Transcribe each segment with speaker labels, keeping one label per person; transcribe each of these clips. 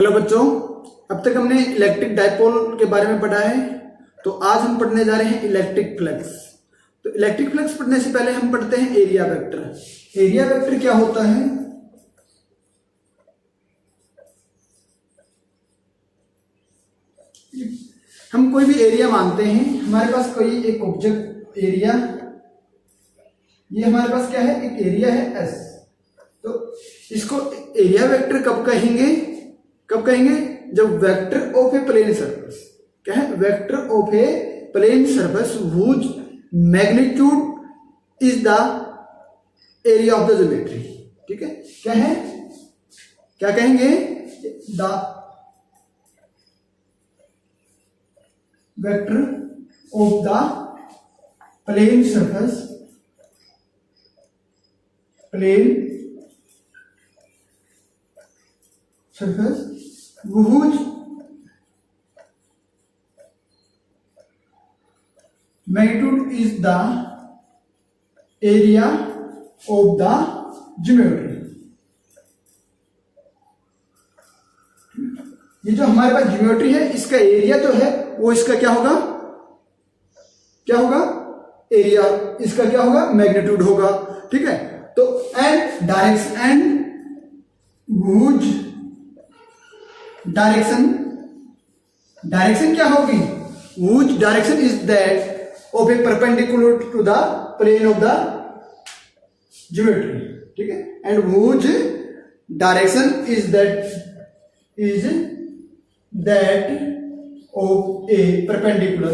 Speaker 1: Hello बच्चों, अब तक हमने इलेक्ट्रिक डायपोल के बारे में पढ़ा है। तो आज हम पढ़ने जा रहे हैं इलेक्ट्रिक फ्लक्स। तो इलेक्ट्रिक फ्लक्स पढ़ने से पहले हम पढ़ते हैं एरिया वेक्टर। एरिया वेक्टर क्या होता है? हम कोई भी एरिया मानते हैं, हमारे पास कोई एक ऑब्जेक्ट एरिया, ये हमारे पास क्या है, एक एरिया है एस। तो इसको एरिया वेक्टर कब कहेंगे? जब vector of a plane surface, क्या है, vector of a plane surface whose magnitude is the area of the geometry. ठीक है, क्या है, क्या कहेंगे, the vector of the plane surface, whose magnitude is the area of the geometry। ये जो हमारे पास ज्योमेट्री है, इसका एरिया जो है वो इसका क्या होगा, एरिया, इसका क्या होगा, मैग्नीट्यूड होगा। ठीक है, तो एंड डायरेक्शन क्या होगी, whose direction is that of a perpendicular to the plane of the geometry. ठीक है, and whose direction is that of a perpendicular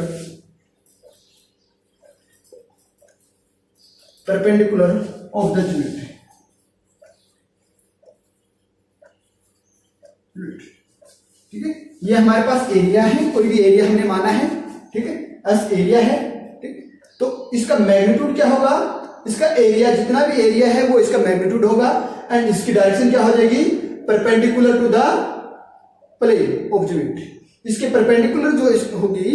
Speaker 1: of the geometry. ठीक है, ये हमारे पास एरिया है, कोई भी एरिया हमने माना है। ठीक है, एस एरिया है। ठीक है, तो इसका मैग्नीट्यूड क्या होगा, इसका एरिया, जितना भी एरिया है वो इसका मैग्नीट्यूड होगा। एंड इसकी डायरेक्शन क्या हो जाएगी, perpendicular to the plane of geometry. इसके परपेंडिकुलर जो होगी,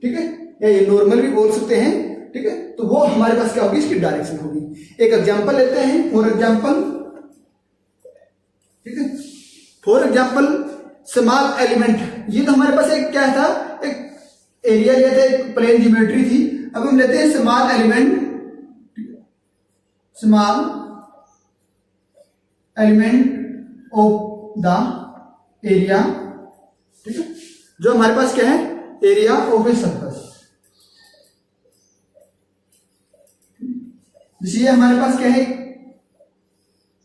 Speaker 1: ठीक है, या ये नॉर्मल भी बोल सकते हैं। ठीक है, तो वो हमारे पास क्या होगी, इसकी डायरेक्शन होगी। एक एग्जांपल लेते हैं, फॉर एग्जांपल। ठीक है, फॉर एग्जांपल स्मॉल एलिमेंट, ये तो हमारे पास एक क्या था, एक एरिया लिया था, एक प्लेन ज्योमेट्री थी। अब हम लेते हैं small element of the area. ठीक है, जो हमारे पास क्या है, एरिया ऑफ ए सर्फेस। जैसे हमारे पास क्या है,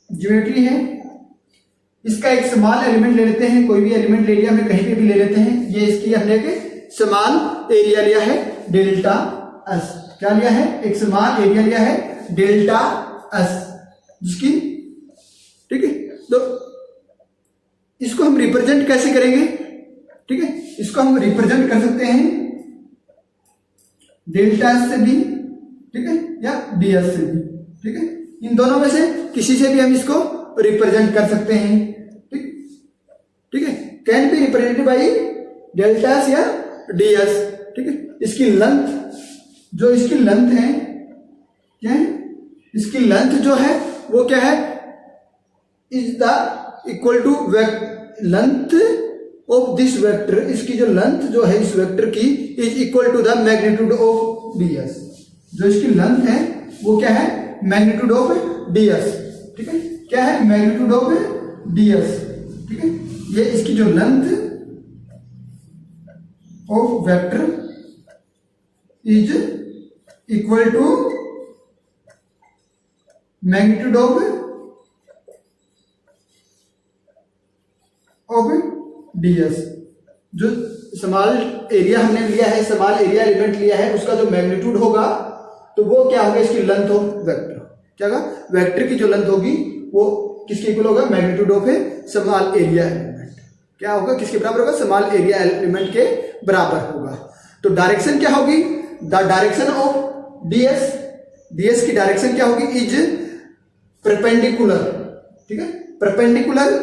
Speaker 1: ज्योमेट्री है, इसका एक स्मॉल एलिमेंट ले लेते हैं, कोई भी एलिमेंट ले लिया, हमें कहीं पे भी ले लेते हैं। ये इसकी हमने एक स्मॉल एरिया लिया है डेल्टा एस। क्या लिया है, एक स्मॉल एरिया लिया है डेल्टा एस, जिसकी, ठीक है, तो इसको हम रिप्रेजेंट कैसे करेंगे? ठीक है, इसको हम रिप्रेजेंट कर सकते हैं डेल्टा एस से भी, ठीक है, या डी एस से भी। ठीक है, इन दोनों में से किसी से भी हम इसको रिप्रेजेंट कर सकते हैं। ठीक है, can be represented by delta S या डी एस। ठीक है, इसकी लेंथ, जो इसकी लेंथ है, क्या है, इसकी लेंथ जो है वो क्या है, is the equal to length of this vector. इसकी जो लेंथ जो है इस वेक्टर की is equal to the magnitude of D S. जो इसकी लेंथ है वो क्या है, मैग्नीट्यूड ऑफ डी एस। ठीक है, क्या है, मैग्नीट्यूड ऑफ डी एस। ठीक है, ये इसकी जो length of vector is equal to magnitude of D S. जो स्मॉल एरिया हमने लिया है, स्मॉल एरिया एलिमेंट लिया है, उसका जो मैग्नीट्यूड होगा तो वो क्या होगा, इसकी लेंथ ऑफ वेक्टर। क्या होगा, वेक्टर की जो लेंथ होगी वो किसके इक्वल होगा, magnitude of A small area element. क्या होगा, किसके बराबर होगा, स्मॉल एरिया एलिमेंट के बराबर होगा। तो डायरेक्शन क्या होगी, the direction of DS, DS की डायरेक्शन क्या होगी, इज परपेंडिकुलर। ठीक है, परपेंडिकुलर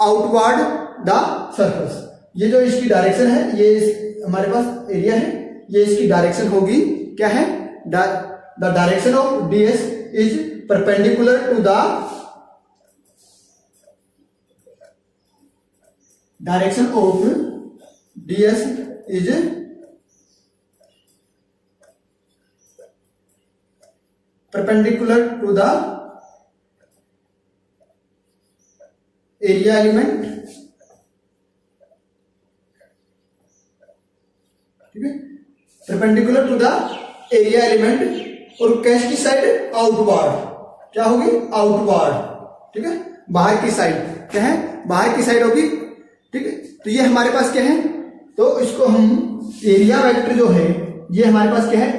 Speaker 1: आउटवर्ड द सरफेस। ये जो इसकी डायरेक्शन है, ये हमारे पास एरिया है, ये इसकी डायरेक्शन होगी, क्या है, the direction of DS is perpendicular to the direction of ds is perpendicular to the area element, ठीक है, perpendicular to the area element, और कैश की साइड आउटवर्ड, क्या होगी, आउटवर्ड, ठीक है, बाहर की साइड, क्या है, बाहर की साइड होगी, ठीक है। तो ये हमारे पास क्या है, तो इसको हम एरिया वेक्टर जो है ये हमारे पास क्या है,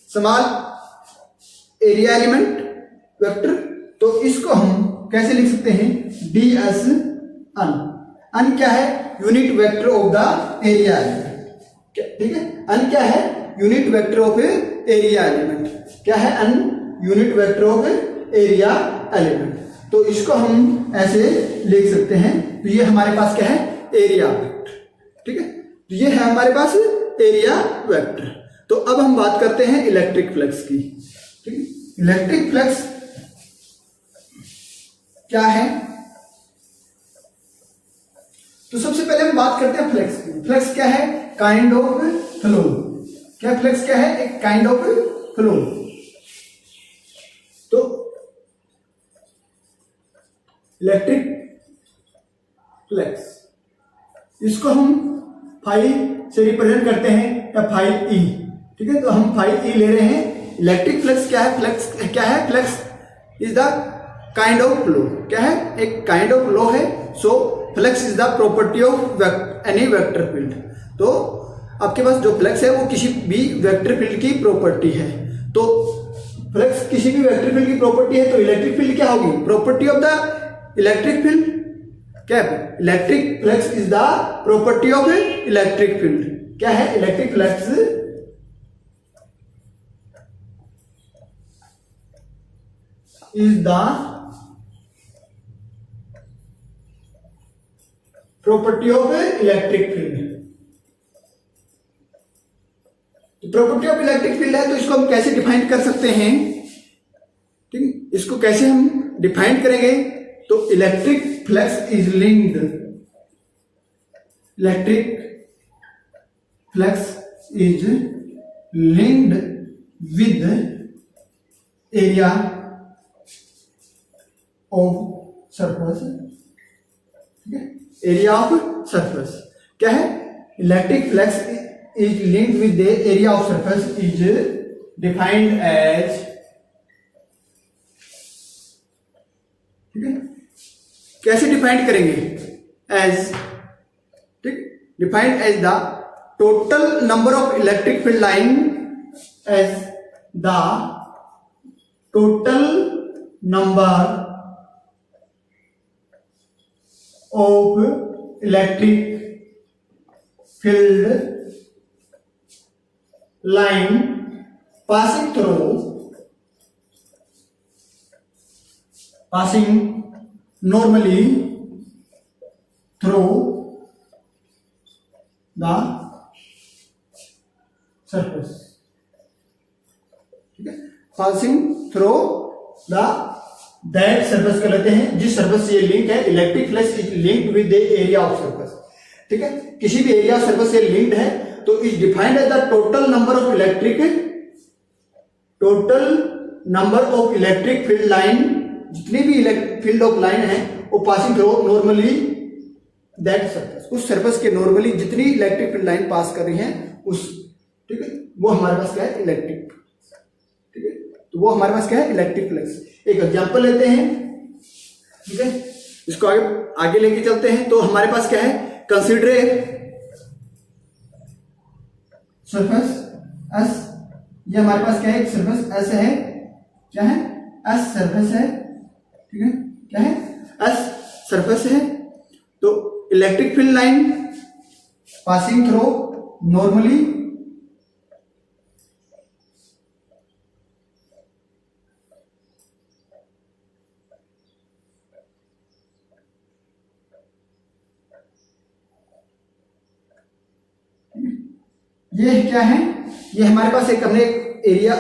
Speaker 1: स्मॉल एरिया एलिमेंट वेक्टर, तो इसको हम कैसे लिख सकते हैं, ds अन, अन क्या है, unit vector of the area element, ठीक है, अन क्या है, unit vector of area element, क्या है, uh unit vector of area element, तो इसको हम ऐसे लिख सकते हैं। तो ये हमारे पास क्या है, एरिया वेक्टर, ठीक है, तो ये है हमारे पास एरिया वेक्टर। तो अब हम बात करते हैं इलेक्ट्रिक फ्लक्स की, ठीक है, इलेक्ट्रिक फ्लक्स क्या है, तो सबसे पहले हम बात करते हैं फ्लक्स की। फ्लक्स क्या है, काइंड ऑफ फ्लो, क्या फ्लक्स क्या है, एक काइंड ऑफ फ्लो। तो इलेक्ट्रिक फ्लक्स, इसको हम फाई से रिप्रेजेंट करते हैं, या फाई ई, ठीक है, तो हम फाई ई ले रहे हैं। इलेक्ट्रिक फ्लक्स क्या है, फ्लक्स क्या है, flux is the kind of flow, क्या है, एक काइंड ऑफ फ्लो है। So flux is the property of any vector field, तो आपके पास जो फ्लक्स है वो किसी भी वेक्टर फील्ड की प्रॉपर्टी है। तो फ्लक्स किसी भी वेक्टर फील्ड की प्रॉपर्टी है, तो इलेक्ट्रिक फील्ड क्या होगी, property of the electric field, क्या है, electric flux is the property of electric field, क्या है, electric flux is the property of electric field. Property of electric field है, तो इसको हम कैसे डिफाइन कर सकते हैं, ठीक है, इसको कैसे हम डिफाइन करेंगे, तो electric flux is linked, electric flux is linked with area of surface, ठीक है, एरिया ऑफ सरफेस, क्या है, electric flux is linked with the area of surface is defined as, ठीक है, कैसे डिफाइंड करेंगे, एज, ठीक, defined as the total number of electric field line, as the total number of electric field line passing normally through the surface, ठीक है, passing through the that surface को लेते हैं जिस सरफेस से ये लिंक है। Electric flux is linked with the area of surface, ठीक है, किसी भी एरिया ऑफ सरफेस से लिंक्ड है, तो is defined as the total number of electric field line, जितनी भी फील्ड ऑफ लाइन है वो passing through normally that surface, उस सरफेस के नॉर्मली जितनी इलेक्ट्रिक फील्ड लाइन पास कर रही है उस, ठीक है, वो हमारे पास क्या है, इलेक्ट्रिक, ठीक है, तो वो हमारे पास क्या है, इलेक्ट्रिक फ्लक्स। एक एग्जांपल लेते हैं, ठीक है, इसको आगे लेके चलते हैं। तो हमारे पास क्या है, कंसीडर सरफेस एस, ये हमारे पास क्या है, एक सरफेस एस है, क्या है, एस सरफेस है, ठीक है, क्या है, एस सरफेस है। तो electric field line passing through normally ये क्या है, ये हमारे पास एक हमने एरिया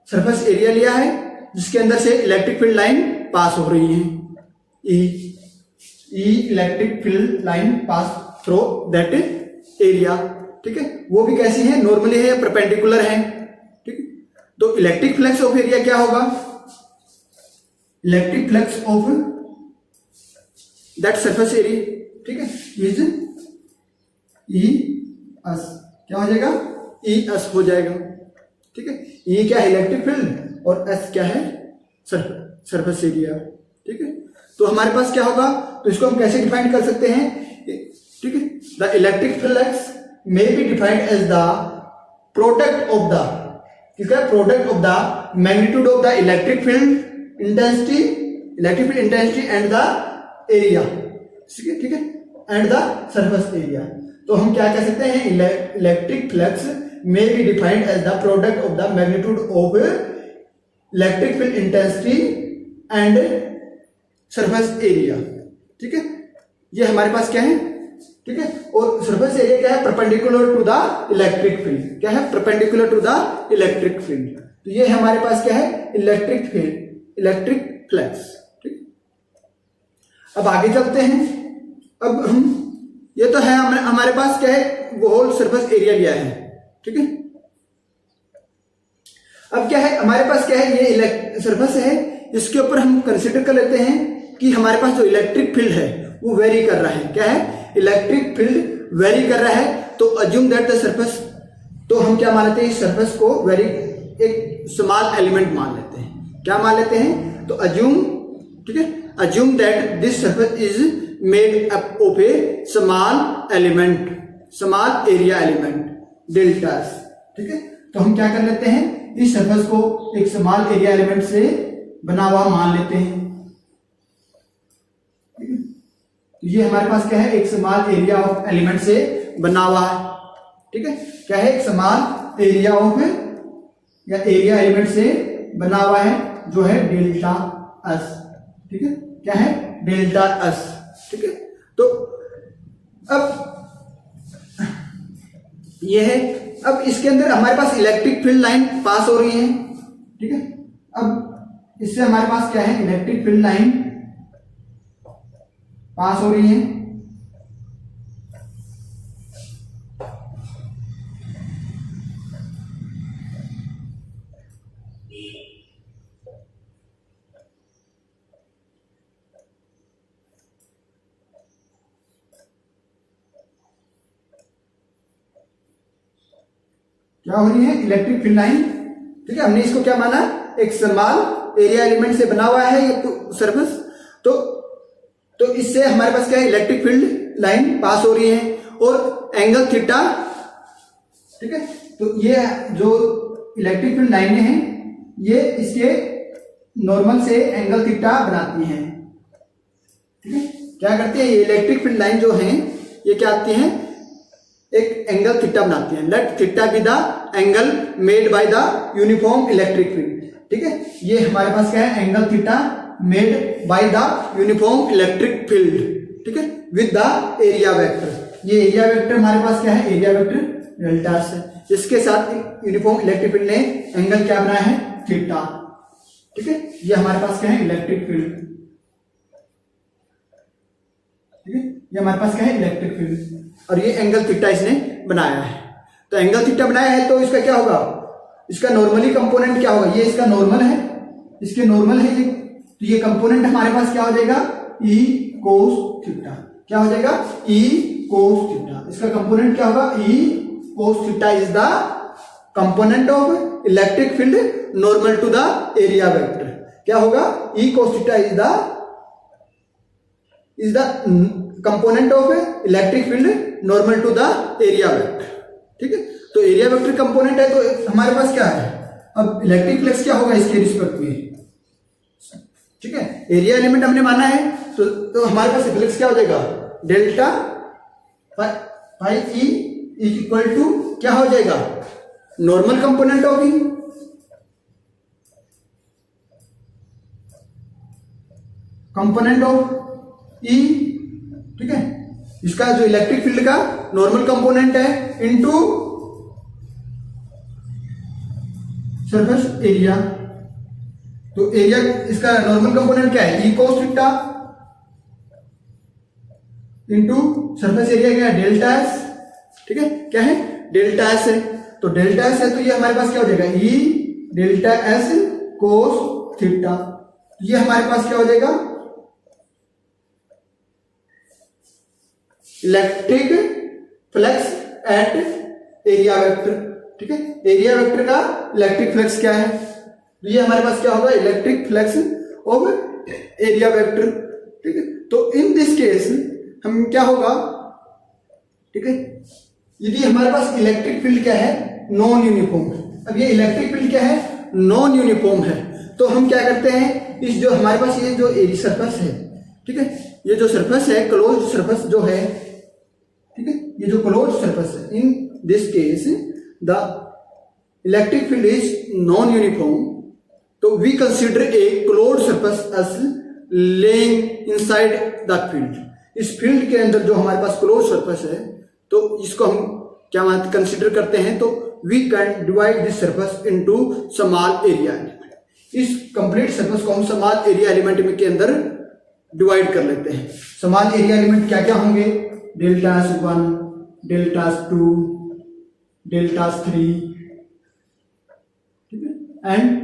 Speaker 1: सरफेस एरिया लिया है जिसके अंदर से इलेक्ट्रिक फील्ड लाइन पास हो रही है E, E electric field line pass through that area. ठीक है, वो भी कैसी है, नॉर्मली है या परपेंडिकुलर है। ठीक है, तो इलेक्ट्रिक फ्लक्स ऑफ एरिया क्या होगा, electric flux of that surface area, ठीक है, इज ई एस, क्या हो जाएगा, ई एस हो जाएगा। ठीक है, ई क्या है, इलेक्ट्रिक फील्ड, और एस क्या है, सरफेस एरिया। ठीक है, तो हमारे पास क्या होगा, तो इसको हम कैसे डिफाइन कर सकते हैं। ठीक है, the electric flux may be defined as the product of the, किसका, product of the magnitude of the electric field intensity and the area. ठीक है, एंड द सरफेस एरिया। तो हम क्या कह सकते हैं, electric flux may be defined as the product of the magnitude of electric field intensity and surface area. ठीक है, ये हमारे पास क्या है। ठीक है, और सरफेस एरिया क्या है, perpendicular to the electric field, क्या है, perpendicular to the electric field. तो ये हमारे पास क्या है, इलेक्ट्रिक फील्ड, इलेक्ट्रिक फ्लक्स। ठीक, अब आगे चलते हैं। अब हम, ये तो है हमारे पास क्या है, वो होल सरफेस एरिया लिया है। ठीक है, अब क्या है हमारे पास, क्या है, ये सरफेस है, इसके ऊपर हम कंसीडर कर लेते हैं कि हमारे पास जो इलेक्ट्रिक फील्ड है वो वेरी कर रहा है। क्या है, इलेक्ट्रिक फील्ड वेरी कर रहा है। तो अज्यूम दैट द सरफेस, तो हम क्या मान लेते हैं, इस सरफेस को वेरी एक स्मॉल एलिमेंट मान लेते हैं। क्या मान लेते हैं, तो अज्यूम, ठीक है, assume that this surface is made up of A small element, small area element delta. ठीक है, तो हम क्या कर लेते हैं, इस सरफेस को एक स्मॉल एरिया एलिमेंट से बना हुआ मान लेते हैं। तो ये हमारे पास क्या है, एक स्मॉल एरिया ऑफ एलिमेंट से बना हुआ है। ठीक है, क्या है, एक स्मॉल एरिया ऑफ या एरिया एलिमेंट से बना हुआ है, जो है डेल्टा एस। ठीक है, क्या है, डेल्टा एस। ठीक है, तो अब ये है, अब इसके अंदर हमारे पास इलेक्ट्रिक फील्ड लाइन पास हो रही है। ठीक है, अब इससे हमारे पास क्या है, इलेक्ट्रिक फील्ड लाइन पास हो रही है। क्या हो रही है, इलेक्ट्रिक फील्ड लाइन। ठीक है, हमने इसको क्या माना, एक स्मॉल एरिया एलिमेंट से बना हुआ है ये सरफेस। तो इससे हमारे पास क्या है, इलेक्ट्रिक फील्ड लाइन पास हो रही है और एंगल थीटा। ठीक है, तो ये जो इलेक्ट्रिक फील्ड लाइनें हैं ये इसके नॉर्मल से एंगल थीटा बनाती हैं। ठीक है, क्या करती है, ये इलेक्ट्रिक फील्ड लाइन जो है ये क्या आती है, एक एंगल थीटा बनाती है। Let theta be the angle made by the uniform electric field. ठीक है, ये हमारे पास क्या है, angle theta made by the uniform electric field. ठीक है, विद द एरिया वेक्टर। ये एरिया वेक्टर हमारे पास क्या है, एरिया वेक्टर डेल्टा है, जिसके साथ यूनिफॉर्म इलेक्ट्रिक फील्ड ने एंगल क्या बनाया है, थीटा। ठीक है, ये हमारे पास क्या है, इलेक्ट्रिक फील्ड। ठीक है, ये हमारे पास क्या है, इलेक्ट्रिक फील्ड, और ये एंगल थीटा इसने बनाया है। तो एंगल थीटा बनाया है, तो इसका क्या होगा, इसका नॉर्मली कंपोनेंट क्या होगा, ये इसका नॉर्मल है, इसके नॉर्मल है ये, तो ये कंपोनेंट हमारे पास क्या हो जाएगा, ई कोस थीटा। क्या हो जाएगा, ई कोस थीटा। इसका कंपोनेंट क्या होगा, E cos theta is the component of electric field normal to the area vector. क्या होगा, E cos theta is the component of electric field normal to the area vector. ठीक है, तो area vector component है, तो हमारे पास क्या है, अब इलेक्ट्रिक फ्लक्स क्या होगा इसके रिस्पेक्ट में। ठीक है, एरिया एलिमेंट हमने माना है, तो हमारे पास फ्लक्स क्या हो जाएगा, delta phi E equal to क्या हो जाएगा, normal component of E, component of E. ठीक है, इसका जो इलेक्ट्रिक फील्ड का नॉर्मल कंपोनेंट है इनटू सरफेस एरिया। तो एरिया इसका नॉर्मल कंपोनेंट क्या है, E cos theta. Into surface area क्या है, डेल्टा एस, ठीक है, क्या है, डेल्टा एस है। तो डेल्टा एस है तो ये हमारे पास क्या हो जाएगा, E delta S cos theta. ये हमारे पास क्या हो जाएगा, electric flux at area vector, ठीक है। एरिया वेक्टर का इलेक्ट्रिक फ्लक्स क्या है, तो ये हमारे पास क्या होगा, electric flux of area vector, ठीक है। तो इन दिस केस हम क्या होगा, ठीक है, यदि हमारे पास इलेक्ट्रिक फील्ड क्या है, नॉन यूनिफॉर्म है। अब ये इलेक्ट्रिक फील्ड क्या है, नॉन यूनिफॉर्म है, तो हम क्या करते हैं, इस जो हमारे पास ये जो एरिया सरफेस है, ठीक है, ये जो सरफेस है, क्लोज सरफेस जो है, ठीक है, ये जो क्लोज सरफेस है, in this case the electric field is non uniform, तो we consider a close surface as laying inside the field. इस फील्ड के अंदर जो हमारे पास क्लोज सरफेस है, तो इसको हम क्या कंसिडर करते हैं, तो we can divide this surface into small area element. इस कंप्लीट सरफेस को हम स्मॉल एरिया एलिमेंट के अंदर डिवाइड कर लेते हैं। स्मॉल एरिया एलिमेंट क्या क्या होंगे, डेल्टास 1, डेल्टास 2, डेल्टास 3, ठीक है, एंड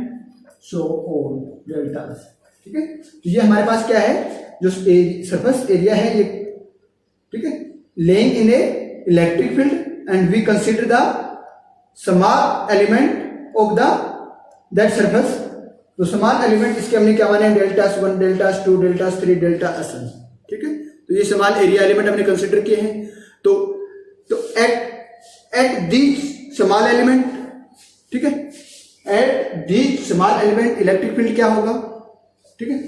Speaker 1: सो ऑन डेल्टास, ठीक है। तो ये हमारे पास क्या है, जो सरफेस एरिया है ये, ठीक है, laying in a electric field and we consider the small element of the that surface. तो स्मॉल एलिमेंट इसके हमने क्या माने, delta s 1, delta s 2, delta s 3, delta s n, ठीक है। तो ये स्मॉल एरिया एलिमेंट हमने कंसिडर किए हैं। तो एट दीज स्मॉल एलिमेंट, ठीक है, at these small element electric field क्या होगा, ठीक है,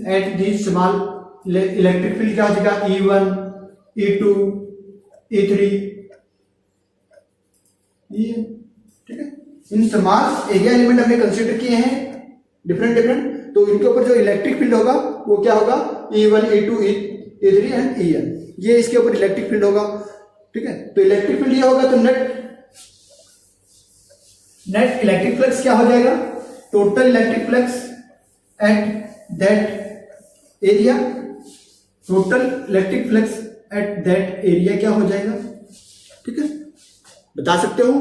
Speaker 1: at these small electric field क्या हो जाएगा, E1, E2, E3, ठीक है। इन स्मॉल एरिया एलिमेंट हमने कंसिडर किए हैं डिफरेंट, तो इनके ऊपर जो इलेक्ट्रिक फील्ड होगा वो क्या होगा, E1, E2, E3 and En, ये इसके ऊपर इलेक्ट्रिक फील्ड होगा, ठीक है। तो इलेक्ट्रिक फील्ड ये होगा, तो नेट इलेक्ट्रिक फ्लक्स क्या हो जाएगा, total electric flux at that area, total electric flux at that area क्या हो जाएगा, ठीक है, बता सकते हो।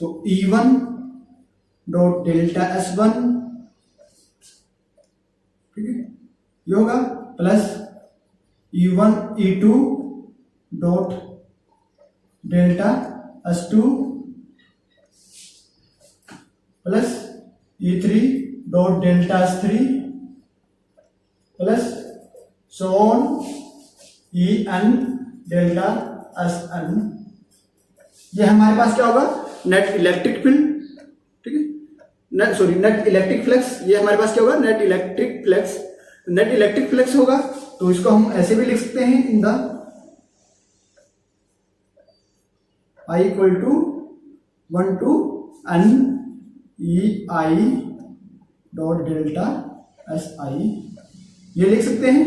Speaker 1: तो E1 डॉट डेल्टा S1, ठीक है, ये होगा plus E1 E2 dot delta S2 plus E3 dot delta S3 plus so on En delta Sn। ये हमारे पास क्या होगा, नेट इलेक्ट्रिक फील्ड, ठीक है, सॉरी नेट इलेक्ट्रिक फ्लक्स। ये हमारे पास क्या होगा, net electric flux. Net electric flux होगा तो इसको हम ऐसे भी लिख सकते हैं, in the I equal to 1 to N EI dot delta SI, ये लिख सकते हैं,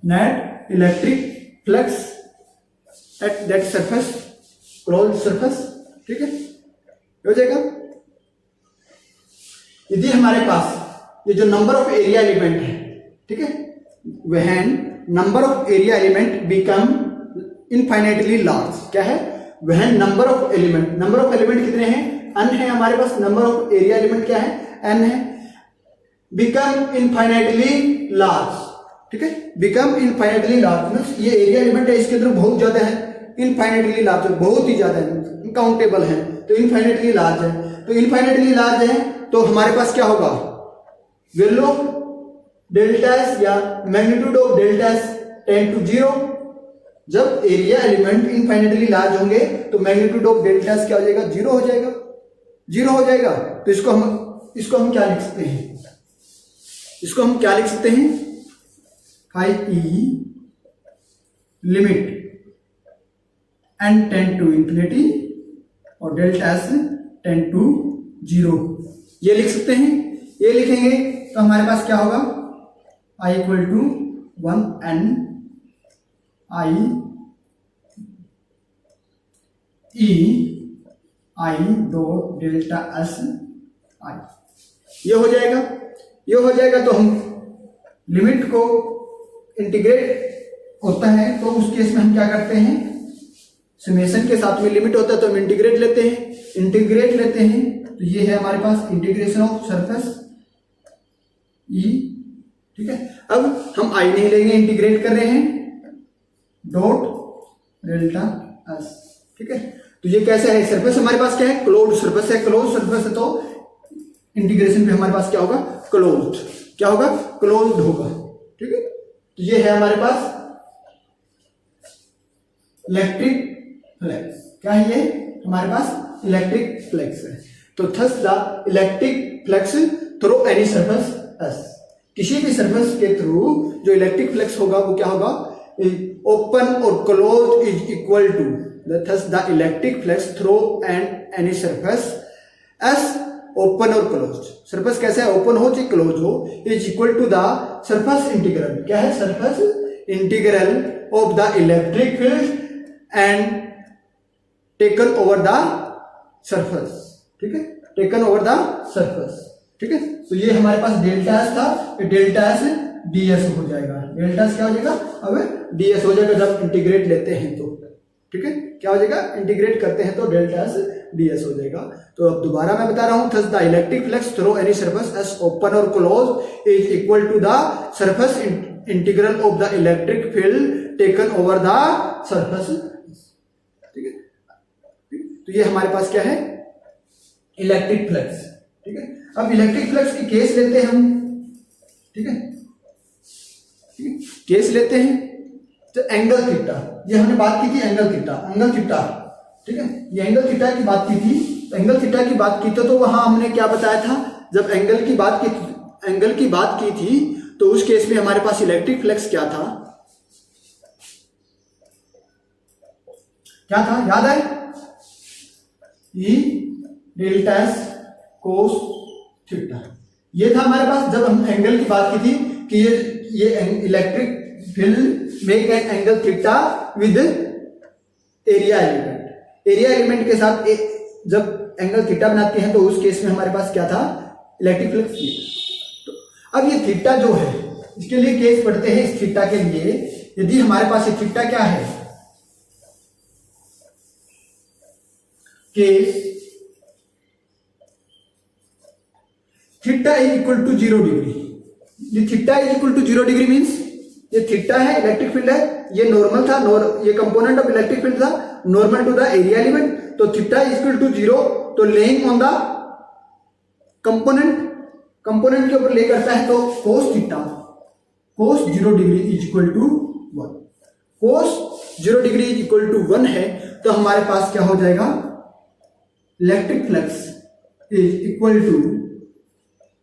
Speaker 1: net electric flux at that surface, close surface, ठीक है, हो जाएगा। यदि हमारे पास ये जो नंबर ऑफ एरिया एलिमेंट है, ठीक है, when number of area element become infinitely large, क्या है, व्हेन नंबर ऑफ एलिमेंट कितने हैं, n है हमारे पास, नंबर ऑफ एरिया एलिमेंट क्या है, n है, बिकम इनफाइनाइटली लार्ज, ठीक है, बिकम इनफाइनाइटली लार्ज मींस ये एरिया एलिमेंट है, इसके अंदर बहुत ज्यादा है, इनफाइनाइटली लार्ज, बहुत ही ज्यादा है, काउंटेबल है, तो इनफाइनाइटली लार्ज है। तो इनफाइनाइटली लार्ज है तो हमारे पास क्या होगा, वैल्यू ऑफ डेल्टा एस या magnitude of delta S tend to 0। जब एरिया एलिमेंट इनफाइनाइटली लार्ज होंगे तो मैग्नीट्यूड ऑफ डेल्टा एस क्या हो जाएगा, 0 हो जाएगा, 0 हो जाएगा। तो इसको हम क्या लिख सकते हैं, इसको हम क्या लिख सकते हैं, phi E limit n tend to infinity और डेल्टा एस टेंड टू 0, ये लिख सकते हैं। ये लिखेंगे तो हमारे पास क्या होगा, I equal to 1n I E I dot delta S I, ये हो जाएगा। ये हो जाएगा तो हम लिमिट को इंटीग्रेट होता है तो उस केस में हम क्या करते हैं, समेशन के साथ में लिमिट होता है तो हम इंटीग्रेट लेते हैं। तो ये है हमारे पास इंटीग्रेशन ऑफ सरफेस ई, ठीक है। अब हम आई नहीं लेंगे, इंटीग्रेट कर रहे हैं डॉट डेल्टा एस, ठीक है। तो ये कैसे है, सरफेस हमारे पास क्या है, क्लोज्ड सरफेस है, तो इंटीग्रेशन पे हमारे पास क्या होगा, क्लोज्ड होगा, ठीक है। तो ये है हमारे पास इलेक्ट्रिक फ्लक्स, क्या है ये हमारे पास इलेक्ट्रिक फ्लक्स है। तो thus the electric flux through any surface S, किसी भी सरफेस के थ्रू जो इलेक्ट्रिक फ्लक्स होगा वो क्या होगा, ओपन और close is equal to, thus the electric flux through and any surface S, open और क्लोज, सरफेस कैसे है, ओपन हो चाहे क्लोज हो, is equal to the surface integral, क्या है, surface integral of the electric field and taken over the surface, ठीक है, टेकन ओवर द सरफेस, ठीक है। तो ये हमारे पास डेल्टा एस था, डेल्टा एस डीएस हो जाएगा, डेल्टा एस क्या हो जाएगा, अब डीएस हो जाएगा जब इंटीग्रेट लेते हैं तो, ठीक है, क्या हो जाएगा, इंटीग्रेट करते हैं तो डेल्टा एस डीएस हो जाएगा। तो अब दोबारा मैं बता रहा हूं, thus the electric flux through any surface S open और close is equal to the surface integral of the electric field taken over the surface, ठीक है। तो ये हमारे पास क्या है, इलेक्ट्रिक फ्लक्स, ठीक है। अब इलेक्ट्रिक फ्लक्स की केस लेते हैं हम, ठीक है, केस लेते हैं तो एंगल थीटा, ये हमने बात की थी एंगल थीटा, ठीक है, ये एंगल थीटा की बात की थी। तो एंगल थीटा की बात की तो वहां हमने क्या बताया था, जब एंगल की बात की थी तो उस केस में हमारे पास इलेक्ट्रिक फ्लक्स क्या था, याद है, ई डेल्टा एस कोस थीटा, ये था हमारे पास जब हम एंगल की बात की थी कि ये electric field make an angle theta with area element के साथ जब एंगल थीटा बनाते हैं तो उस केस में हमारे पास क्या था, इलेक्ट्रिक फ्लक्स। तो अब ये थीटा जो है इसके लिए केस पढ़ते हैं, इस थीटा के लिए यदि हमारे पास ये थीटा क्या है, case theta is equal to 0 degree, ये theta is equal to 0 degree means ये थीटा है, इलेक्ट्रिक फील्ड है, ये नॉर्मल था, ये कंपोनेंट ऑफ इलेक्ट्रिक फील्ड था, normal to the area element, तो थीटा इज इक्वल टू 0, तो लेइंग ऑन द कंपोनेंट के ऊपर ले करता है तो cos theta cos 0 degree is equal to 1, cos 0 degree is equal to 1 है, तो हमारे पास क्या हो जाएगा, electric flux is equal to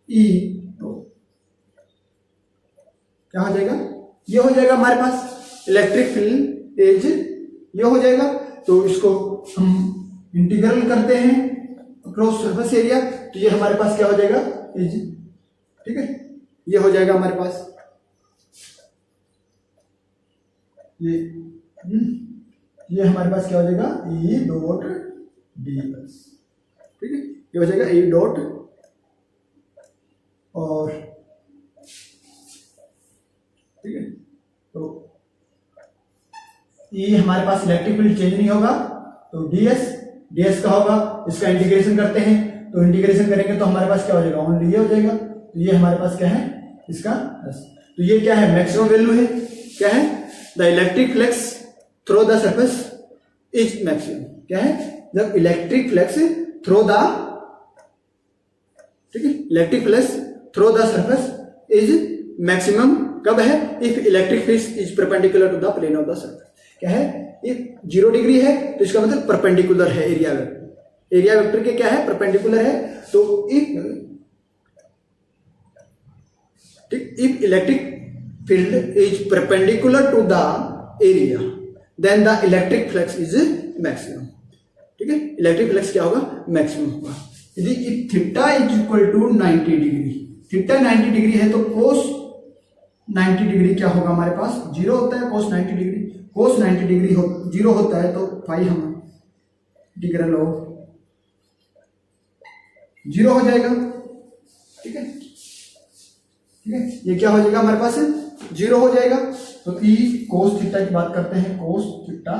Speaker 1: E, क्या हो जाएगा, ये हो जाएगा हमारे पास इलेक्ट्रिक फील्ड एज, ये हो जाएगा। तो इसको हम इंटीग्रल करते हैं अक्रॉस सरफेस एरिया, तो ये हमारे पास क्या हो जाएगा, एज, ठीक है, ये हो जाएगा हमारे पास ये हमारे पास क्या हो जाएगा, ई डॉट डी एस, ठीक है, ये हो जाएगा ई डॉट, और ठीक है, तो ये हमारे पास इलेक्ट्रिक फील्ड चेंज नहीं होगा, तो डीएस का होगा, इसका इंटीग्रेशन करते हैं, तो इंटीग्रेशन करेंगे तो हमारे पास क्या हो जाएगा, ओनली ये हो जाएगा, तो ये हमारे पास क्या है, इसका एस, तो ये क्या है, मैक्सिमम वैल्यू है, क्या है, the electric flux through the surface is maximum, क्या है, जब इलेक्ट्रिक फ्लक्स थ्रू द, ठीक है, electric flux through the surface is maximum कब है, if electric field is perpendicular to the plane of the surface, क्या है, ये 0 डिग्री है तो इसका मतलब परपेंडिकुलर है, एरिया वेक्टर के क्या है, परपेंडिकुलर है, तो if electric field is perpendicular to the area then the electric flux is maximum, ठीक है, इलेक्ट्रिक फ्लक्स क्या होगा, मैक्सिमम होगा। यदि theta is equal to 90 degree, theta 90 degree है तो कोस 90 डिग्री क्या होगा, हमारे पास 0 होता है, कोस 90 डिग्री, कोस 90 डिग्री 0 होता है तो फाई हम इंटीग्रल ऑफ 0 हो जाएगा, ठीक है, ये क्या हो जाएगा हमारे पास, जीरो हो जाएगा। तो ई कोस थीटा की बात करते हैं, cos theta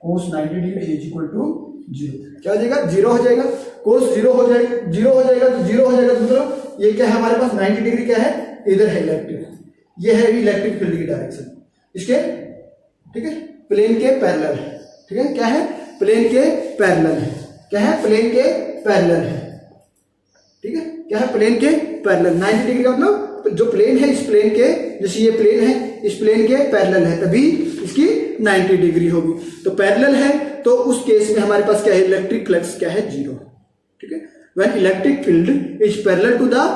Speaker 1: cos 90 degree is equal to zero. क्या हो जाएगा? जीरो हो जाएगा। कोस जीरो हो जाएगा, जीरो हो जाएगा तो जीरो हो जाएगा तो मतलब ये क्या है हमारे पास 90 डिग्री क्या है, इधर है इलेक्ट्रिक, ये है इलेक्ट्रिक फील्ड की डायरेक्शन इसके, ठीक है, प्लेन के पैरेलल है, ठीक है, क्या है, प्लेन के पैरेलल है, क्या है, प्लेन के पैरेलल है, ठीक है, क्या है, प्लेन के पैरेलल। 90 डिग्री का मतलब जो प्लेन है इस प्लेन के, जैसे ये प्लेन है इस प्लेन के पैरेलल है तभी इसकी 90 डिग्री होगी। तो पैरेलल है तो उस केस में हमारे पास क्या है, इलेक्ट्रिक फ्लक्स क्या है, जीरो, ठीक है। When electric field is parallel to the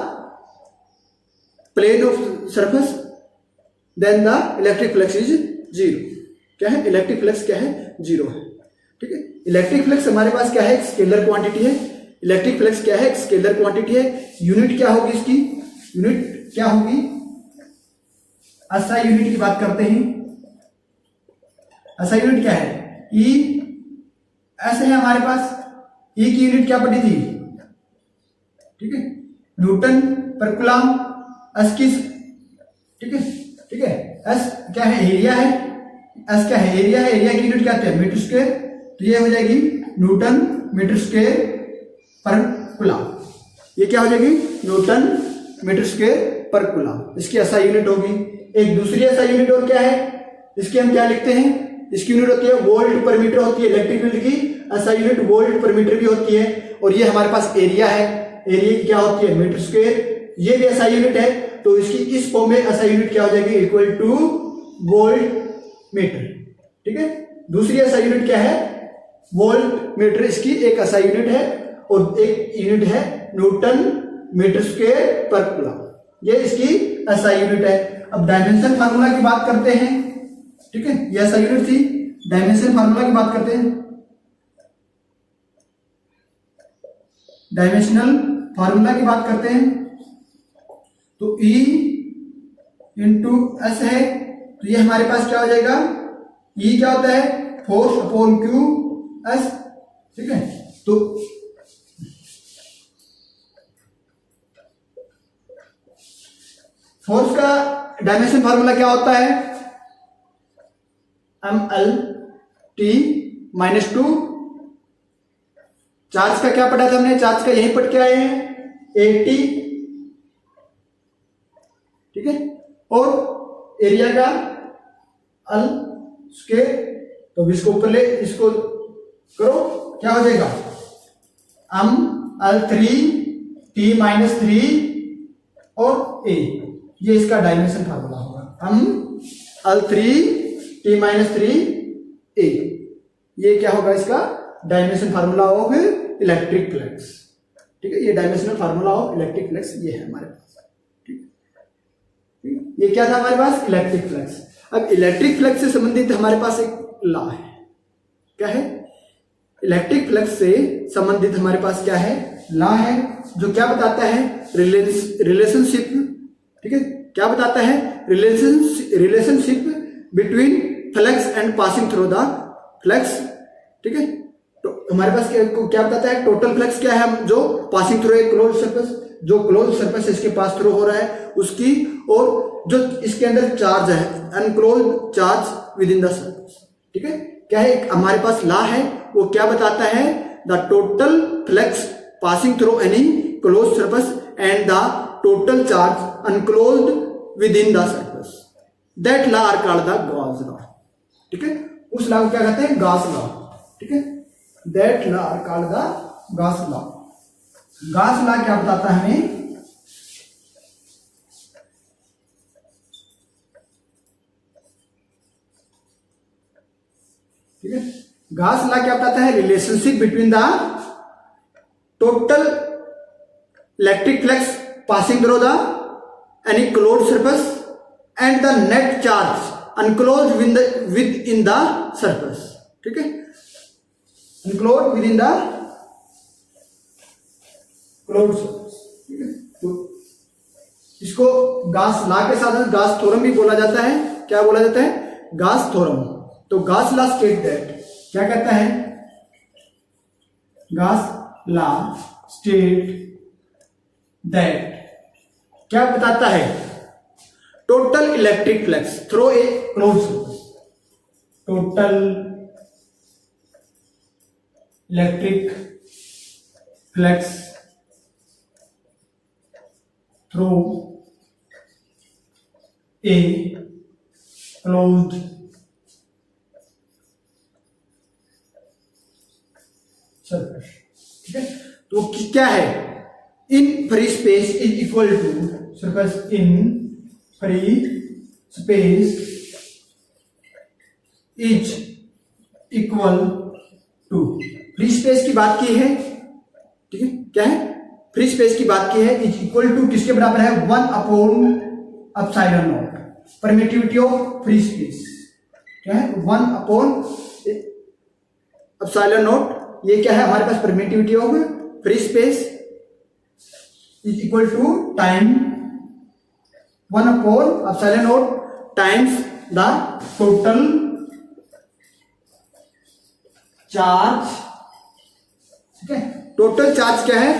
Speaker 1: plane of surface then the electric flux is zero. क्या है, इलेक्ट्रिक फ्लक्स क्या है, जीरो है, ठीक है। इलेक्ट्रिक फ्लक्स हमारे पास क्या है, एक स्केलर क्वांटिटी है। इलेक्ट्रिक फ्लक्स क्या है, एक स्केलर क्वांटिटी है। यूनिट क्या होगी इसकी, यूनिट क्या होगी, एसआई यूनिट की बात करते हैं। एसआई यूनिट क्या है, ई ऐसे है हमारे पास, ई की यूनिट क्या पड़ी थी, ठीक है, न्यूटन पर कूलम। एस की, ठीक है, ठीक है, एस क्या है, एरिया है, एस क्या है, एरिया है, एरिया की यूनिट क्या है, मीटर स्क्वायर, तो ये हो जाएगी न्यूटन मीटर स्क्वायर पर कूलम। ये क्या हो जाएगी, न्यूटन मीटर स्क्वायर पर कूलम, इसकी एसआई यूनिट होगी। एक दूसरी एसआई यूनिट और क्या है, इसकी हम क्या लिखते हैं, इसकी यूनिट होती है वोल्ट पर मीटर होती है। इलेक्ट्रिक फील्ड की एसआई यूनिट वोल्ट पर मीटर भी होती है। और ये हमारे पास एरिया है, एरिया की क्या होती है, मीटर स्क्वायर, ये भी एसआई यूनिट है। तो इसकी इस फॉर्म में एसआई यूनिट क्या हो जाएगी, इक्वल टू वोल्ट मीटर, ठीक है। दूसरी एसआई यूनिट क्या है, वोल्ट मीटर, इसकी एक एसआई यूनिट है और एक यूनिट है न्यूटन मीटर स्क्वायर पर कूलम, ये इसकी एसआई यूनिट है। अब डायमेंशन फार्मूला की बात करते हैं, ठीक है, ये एसआई यूनिट थी। डायमेंशन फार्मूला की बात करते हैं, डायमेंशनल फार्मूला की बात करते हैं। तो E इंटू एस है, तो ये हमारे पास क्या हो जाएगा, E क्या होता है, फोर्स अपॉन क्यू एस, ठीक है। तो फोर्स का डायमेंशन फार्मूला क्या होता है, ml t minus two, charge का क्या पढ़ा था हमने, चार्ज का यही पढ़ के आए हैं, AT, ठीक है, और एरिया का अल स्क्वायर। तो इसको ऊपर ले, इसको करो, क्या हो जाएगा, L3 T माइनस 3 और A, ये इसका डायमेंशन फार्मूला होगा। L3 T माइनस 3 A, ये क्या होगा, इसका dimension formula of electric flux, ठीक है। ये dimensional formula of electric flux ये है हमारे पास, ठीक है। ये क्या था हमारे पास, इलेक्ट्रिक फ्लक्स। अब इलेक्ट्रिक फ्लक्स से संबंधित हमारे पास एक लॉ है, क्या है, इलेक्ट्रिक फ्लक्स से संबंधित हमारे पास क्या है, लॉ है, जो क्या बताता है, रिलेशनशिप, ठीक है, क्या बताता है, relationship between flux and passing through the flux, ठीक है। तो हमारे पास क्या बताता है, टोटल फ्लक्स क्या है, जो passing through a close surface, जो क्लोज सरफेस इसके पास थ्रू हो रहा है उसकी, और जो इसके अंदर चार्ज है, unclose charge with in the surface, ठीक है। क्या है, एक हमारे पास लॉ है, वो क्या बताता है, the total flux passing through any close surface and the total charge enclosed within the surface, that law are called the Gauss law, ठीक है। उस लॉ को क्या कहते हैं, गॉस लॉ, ठीक है। That law are called the Gauss law. Gauss law क्या बताता है हमें, ठीक है, गॉस लॉ क्या बताता है, relationship between the total electric flux passing through the any closed surface and the net charge enclosed within the surface, ठीक है, अनक्लोज्ड within the closed surface, ठीक है। तो इसको गॉस लॉ के साथ गॉस थ्योरम भी बोला जाता है, क्या बोला जाता है, गॉस थ्योरम। तो गॉस लॉ स्टेट दैट, क्या कहता है, गॉस लॉ स्टेट दैट, क्या बताता है, total electric flux through a close surface, total electric flux through a closed surface. ठीक है, तो क्या है, in free space is equal to surface in free space is equal to, free space की बात की है, ठीक है, क्या है, फ्री स्पेस की बात की है, इज इक्वल टू किसके बराबर है, one by epsilon naught, permittivity of free space क्या है, 1/एप्सिलॉन नॉट, ये क्या है हमारे पास permittivity of free space is equal to time one by epsilon naught times the total charge. ठीक है, टोटल चार्ज क्या है,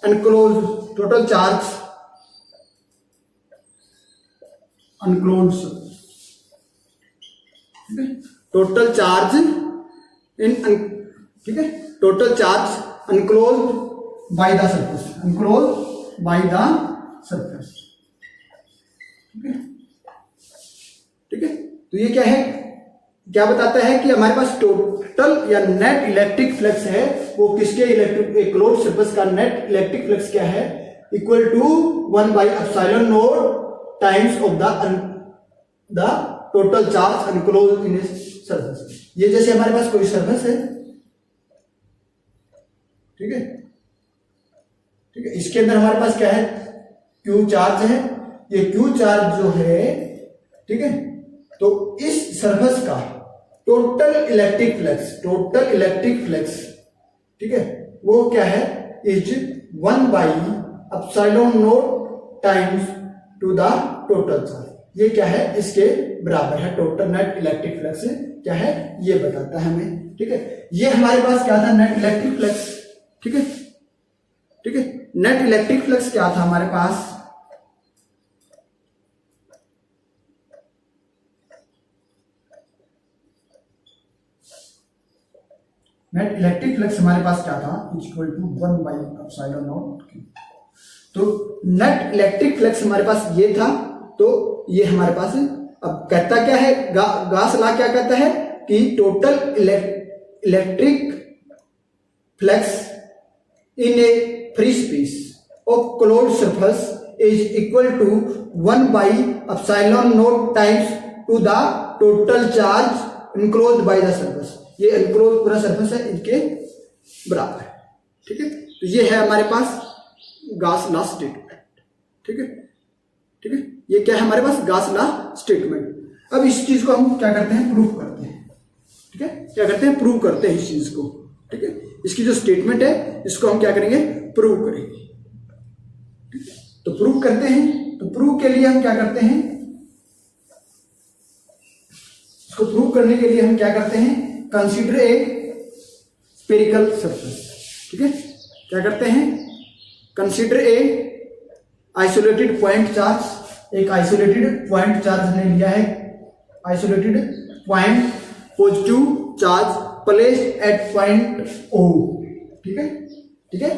Speaker 1: enclose, total charge enclose, total charge in, ठीक है, total charge enclose by the surface, enclose by the surface. ठीक है, ठीक है, तो ये क्या है, क्या बताता है कि हमारे पास टोटल या नेट इलेक्ट्रिक फ्लक्स है, वो किसके इलेक्ट्रिक क्लोज्ड सरफेस का नेट इलेक्ट्रिक फ्लक्स क्या है, equal to one by epsilon naught times of the total charge enclosed in surface. ये जैसे हमारे पास कोई सरफेस है, ठीक है, ठीक है, इसके अंदर हमारे पास क्या है, क्यू चार्ज है, ये क्यू चार्ज जो है, ठीक है, तो इस सरफेस का total electric flux, total electric flux, ठीक है, वो क्या है, is one by epsilon naught times to the total charge. ये क्या है, इसके बराबर है, टोटल नेट इलेक्ट्रिक फ्लक्स क्या है, ये बताता है हमें। ठीक है, ये हमारे पास क्या था, नेट इलेक्ट्रिक फ्लक्स। ठीक है, ठीक है, नेट इलेक्ट्रिक फ्लक्स क्या था हमारे पास, नेट इलेक्ट्रिक फ्लक्स हमारे पास क्या था, इक्वल टू 1/एप्सिलॉन नॉट। तो नेट इलेक्ट्रिक फ्लक्स हमारे पास ये था, तो ये हमारे पास अब कहता क्या है, गॉस लॉ क्या कहता है कि total electric flux in a free space of closed surface is equal to one by epsilon naught times to the total charge enclosed by the surface. ये इनक्लोज पूरा सरफेस है, इनके बराबर है। ठीक है, तो ये है हमारे पास गॉस लॉ स्टेटमेंट। ठीक है, ठीक है, ये क्या है हमारे पास, गॉस लॉ स्टेटमेंट। अब इस चीज को हम क्या करते हैं, प्रूव करते हैं। ठीक है, क्या करते हैं, प्रूव करते हैं इस चीज को। ठीक है, इसकी जो स्टेटमेंट है इसको हम क्या करेंगे, प्रूव करेंगे। ठीक है, तो प्रूव करते हैं। तो प्रूव के लिए हम क्या करते हैं, इसको प्रूव करने के लिए हम क्या करते हैं, कंसीडर ए स्फेरिकल सरफेस। ठीक है, क्या करते हैं, consider a isolated point charge. एक आइसोलेटेड पॉइंट चार्ज हमने लिया है, isolated point positive charge placed at point O. ठीक है, ठीक है,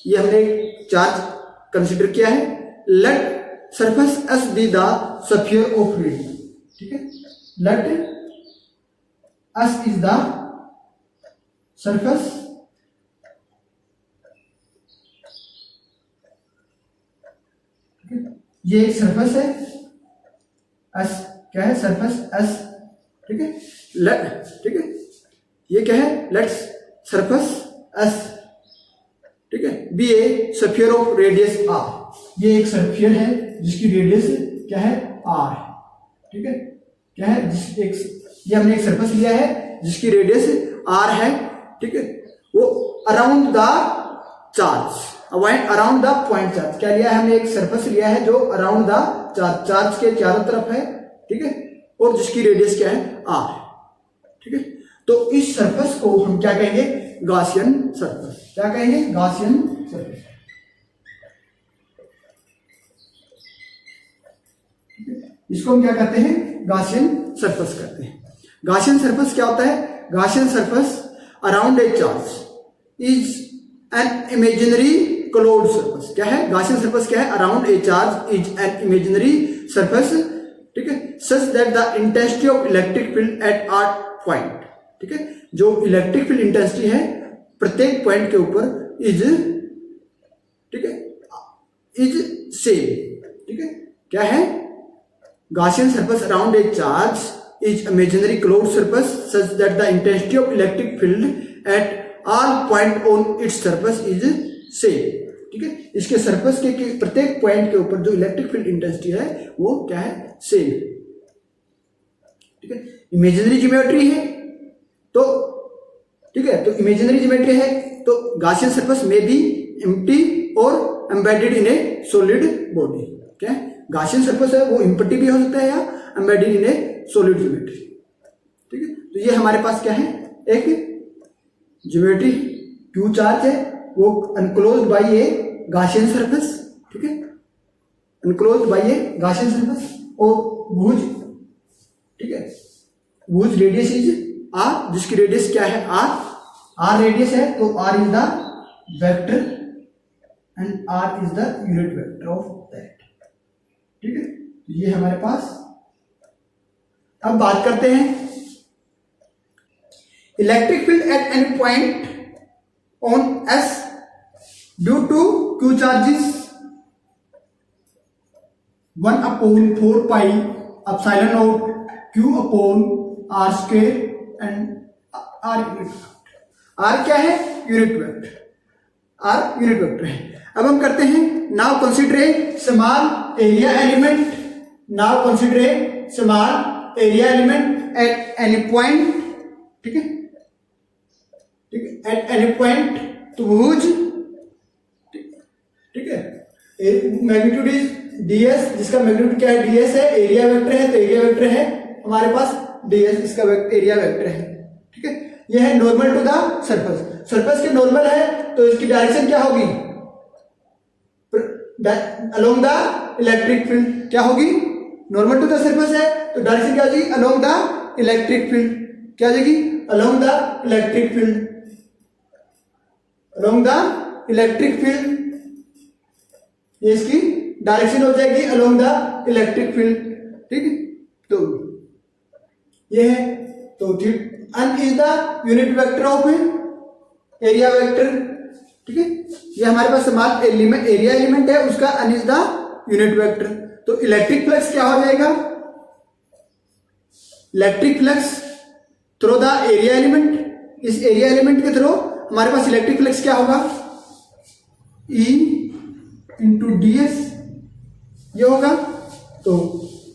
Speaker 1: ये हमने चार्ज कंसीडर किया है। Let surface S be the sphere of radius. ठीक है, let S is the surface ये एक सरफेस है, एस क्या है, सरफेस एस। ठीक है, लेट, ठीक है, ये क्या है, लेट्स सरफेस एस, ठीक है, be a sphere of radius R. ये एक स्फीयर है जिसकी रेडियस क्या है, आर। ठीक है, क्या है, ये हमने एक सरफेस लिया है जिसकी रेडियस आर है। ठीक है, वो around the charge, around the point charge क्या लिया है हमने, एक सरफेस लिया है जो अराउंड द चार्ज, चार्ज के चारों तरफ है। ठीक है, और जिसकी रेडियस क्या है, आर। ठीक है, तो इस सरफेस को हम क्या कहेंगे, गॉसियन सरफेस। क्या कहेंगे, गॉसियन सरफेस। इसको हम क्या कहते हैं, गॉसियन सरफेस कहते हैं। गॉसियन सरफेस क्या होता है, Gaussian surface around a charge is an imaginary closed surface. क्या है, गॉसियन सरफेस क्या है, around a charge is an imaginary surface, ठीक है, such that the intensity of electric field at R point, ठीक है, जो इलेक्ट्रिक फील्ड इंटेंसिटी है प्रत्येक पॉइंट के ऊपर इज, ठीक है, इज सेम, ठीक है, क्या है, Gaussian surface around a charge is imaginary closed surface such that the intensity of electric field at all point on its surface is same, ठीक है, इसके सरफेस के प्रत्येक पॉइंट के ऊपर जो इलेक्ट्रिक फील्ड इंटेंसिटी है वो क्या है, सेम, ठीक है। इमेजिनरी ज्योमेट्री है तो, ठीक है, तो इमेजिनरी ज्योमेट्री है तो गॉसियन सरफेस में भी एम्प्टी और embedded in A solid body. क्या है, गॉसियन सरफेस है वो एम्प्टी भी हो सकता है या embedded in A solid geometry, ठीक है। तो ये हमारे पास क्या है, एक ज्योमेट्री क्यू चार्ज है वो enclosed by a Gaussian surface, ठीक है, enclosed by a Gaussian surface, और भुज, ठीक है, भुज रेडियस इज आर, जिसकी रेडियस क्या है, आर रेडियस है तो R is the vector and R is the unit vector of that, ठीक है। तो ये हमारे पास, अब बात करते हैं electric field at any point on S due to Q charges 1/4 pi epsilon naught Q upon are square and R unit, R क्या है, unit vector, R unit vector है। अब हम करते हैं, now consider a small area element, now consider a small area element at any point, ठीक है, ठीक है, एट एनी पॉइंट तो भुज, ठीक है, मैग्नीट्यूड इज ds, जिसका मैग्नीट्यूड क्या है, ds है, एरिया वेक्टर है तो एरिया वेक्टर है हमारे पास ds, इसका एरिया वेक्टर है, ठीक है। यह है normal to the surface, surface के नॉर्मल है तो इसकी डायरेक्शन क्या होगी, अलोंग द इलेक्ट्रिक फील्ड, क्या होगी, नॉर्मल टू द सरफेस है तो डायरेक्शन क्या हो जाएगी, अलोंग द इलेक्ट्रिक फील्ड, क्या हो जाएगी, along the electric field, along the electric field, ये इसकी डायरेक्शन हो जाएगी अलोंग द इलेक्ट्रिक फील्ड, ठीक है। तो ये है, तो n is the unit vector of area vector, ठीक है, ये हमारे पास स्मॉल एलिमेंट एरिया एलिमेंट है उसका n is the unit vector. तो इलेक्ट्रिक फ्लक्स क्या हो जाएगा, electric flux through the area element, इस एरिया एलिमेंट के थ्रू हमारे पास इलेक्ट्रिक फ्लक्स क्या होगा, E इंटू ds ये होगा। तो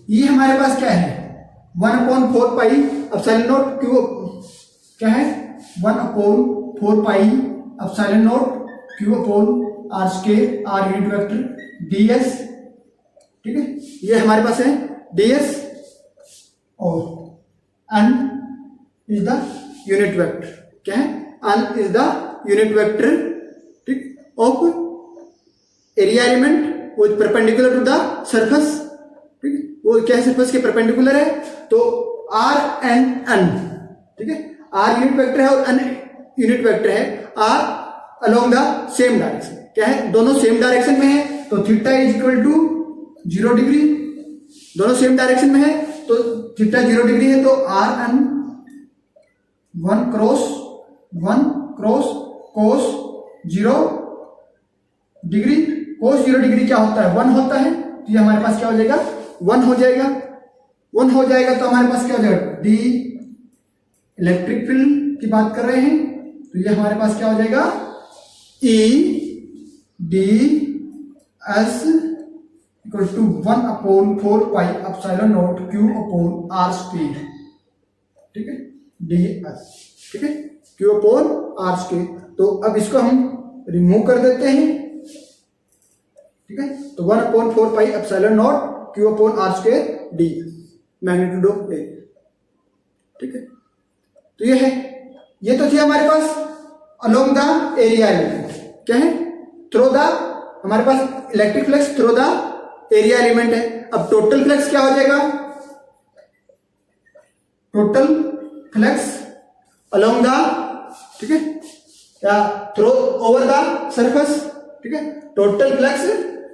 Speaker 1: ये हमारे पास क्या है, 1/4 पाई एप्सिलॉन नॉट क्यू, क्या है, 1/4 pi epsilon naught Q upon are square, R unit vector ds, ठीक है, ये हमारे पास है ds और n is the unit vector, क्या है, n is the unit vector, ठीक, ऑफ एरिया एलिमेंट वो परपेंडिकुलर टू द सरफेस, ठीक है, वो क्या है, सरफेस के परपेंडिकुलर है तो आर एंड एन, ठीक है, आर यूनिट वेक्टर है और एन यूनिट वेक्टर है, R along the same direction, क्या है, दोनों सेम डायरेक्शन में है तो theta is equal to 0 degree, दोनों सेम डायरेक्शन में है तो थीटा 0 डिग्री है तो R N 1 cross cos 0 degree, cos 0 degree क्या होता है, 1 होता है, तो ये हमारे पास क्या हो जाएगा, 1 हो जाएगा, 1 हो जाएगा तो हमारे पास क्या हो जाएगा, डी इलेक्ट्रिक फील्ड की बात कर रहे हैं तो ये हमारे पास क्या हो जाएगा, E D S equal to 1/4 pi epsilon naught Q upon are square, ठीक है, डी एस, ठीक है, क्यू अपॉन आर स्क्वायर। तो अब इसको हम रिमूव कर देते हैं, ठीक है, तो 1/4 pi epsilon naught Q upon are square d magnitude of A, ठीक है। तो ये है, ये तो थे हमारे पास अलोंग द एरिया एलिमेंट, क्या है, थ्रू द, हमारे पास electric flux through the area element है। अब टोटल फ्लक्स क्या हो जाएगा, टोटल फ्लक्स अलोंग द, ठीक है, या थ्रो ओवर द सरफेस, ठीक है, total flux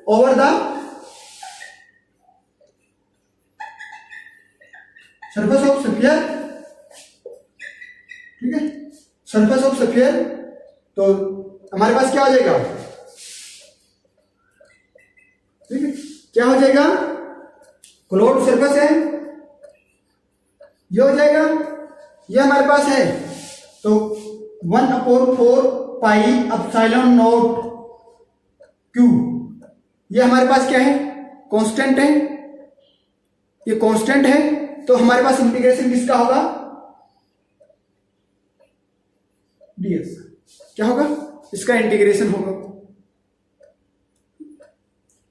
Speaker 1: over the surface of sphere, ठीक है, सरफेस ऑफ स्फीयर। तो हमारे पास क्या हो जाएगा, ठीक है, क्या हो जाएगा, क्लोज्ड सरफेस है, ये हो जाएगा, ये हमारे पास है। तो 1/4 पाई एप्सिलॉन नॉट क्यू, ये हमारे पास क्या है, कांस्टेंट है, ये कांस्टेंट है। तो हमारे पास इंटीग्रेशन किसका होगा, डीएस, क्या होगा, इसका इंटीग्रेशन होगा।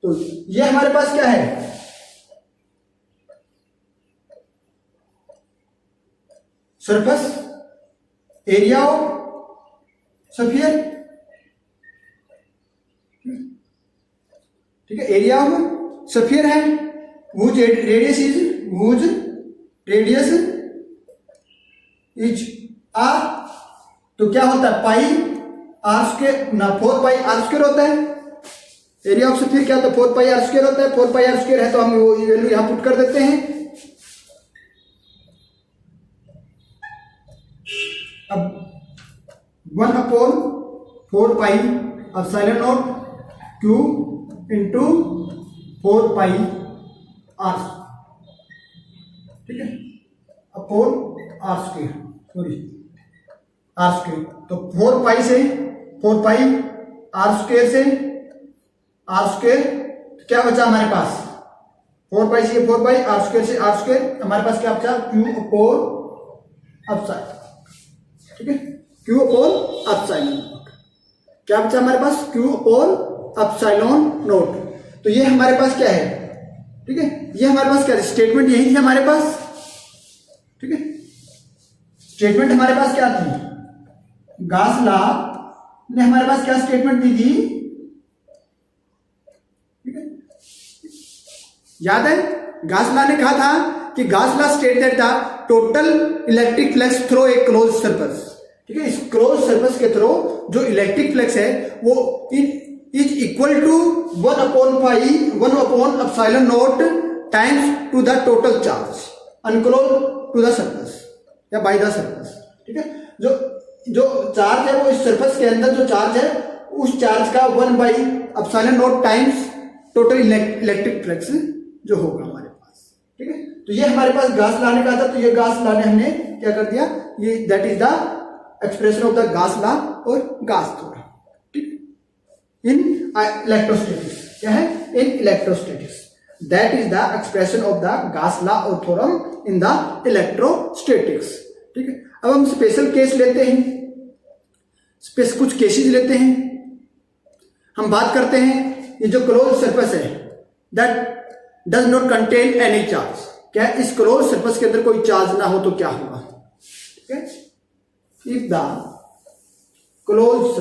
Speaker 1: तो ये हमारे पास क्या है, सरफेस एरिया ऑफ स्फीयर, ठीक है, एरिया ऑफ स्फीयर है, whose radius is r। तो क्या होता है, पाई आर स्क्वायर ना 4 पाई आर स्क्वायर होता है, एरिया ऑफ स्फीयर क्या होता है, 4 पाई आर स्क्वायर होता है। 4 पाई आर स्क्वायर है तो हम वो वैल्यू यहां पुट कर देते हैं। अब 1/4 pi epsilon naught Q into 4 pi R, ठीक है, upon are square, sorry R square. तो 4 पाई से 4 पाई आर स्क्वायर से आर स्क्वायर, क्या बचा हमारे पास, 4 पाई से 4 पाई आर स्क्वायर से आर स्क्वायर, हमारे पास क्या बचा, क्यू अपॉन एप्सिलॉन, ठीक है, क्यू अपॉन एप्सिलॉन, क्या बचा हमारे पास, क्यू अपॉन एप्सिलॉन नोट। तो ये हमारे पास क्या है, ठीक है, ये हमारे पास क्या स्टेटमेंट यही थी हमारे पास, ठीक है, स्टेटमेंट हमारे पास क्या थी, गास लॉ ने हमारे पास क्या स्टेटमेंट दी थी, ठीक है, याद है, गास लॉ ने कहा था कि Gauss law state that the total electric flux through a close surface, ठीक है, इस क्लोज सरफेस के थ्रू जो इलेक्ट्रिक फ्लक्स है वो is equal to one by pi epsilon naught times to the total charge enclose to the surface या by the surface, ठीक है, जो चार्ज है वो इस सरफेस के अंदर जो चार्ज है उस चार्ज का one by epsilon naught times total electric flux जो होगा हमारे पास, ठीक है। तो ये हमारे पास गास लॉ ने कहा था, तो ये गास लॉ ने हमने क्या कर दिया, ये that is the expression of the गास लॉ और गास थ्योरम, ठीक, इन इलेक्ट्रोस्टैटिक्स, क्या है, in electrostatics, that is the expression of the गास लॉ और थ्योरम इन द इलेक्ट्रोस्टैटिक्स, ठीक है। अब हम स्पेशल केस लेते हैं, कुछ केसेस लेते हैं, हम बात करते हैं ये जो क्लोज सरफेस है that does not contain any charge, क्या इस क्लोज सरफेस के अंदर कोई चार्ज ना हो तो क्या होगा, ठीक है, इफ द क्लोज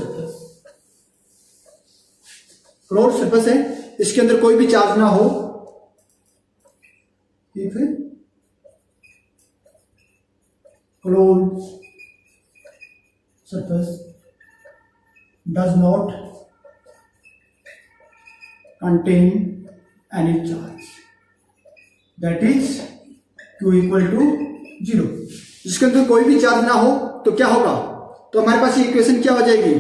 Speaker 1: सरफेस है, इसके अंदर कोई भी चार्ज ना हो, if close surface does not contain any charge, that is q equal to 0, जिसके अंदर कोई भी चार्ज ना हो तो क्या होगा, तो हमारे पास ये इक्वेशन क्या हो जाएगी,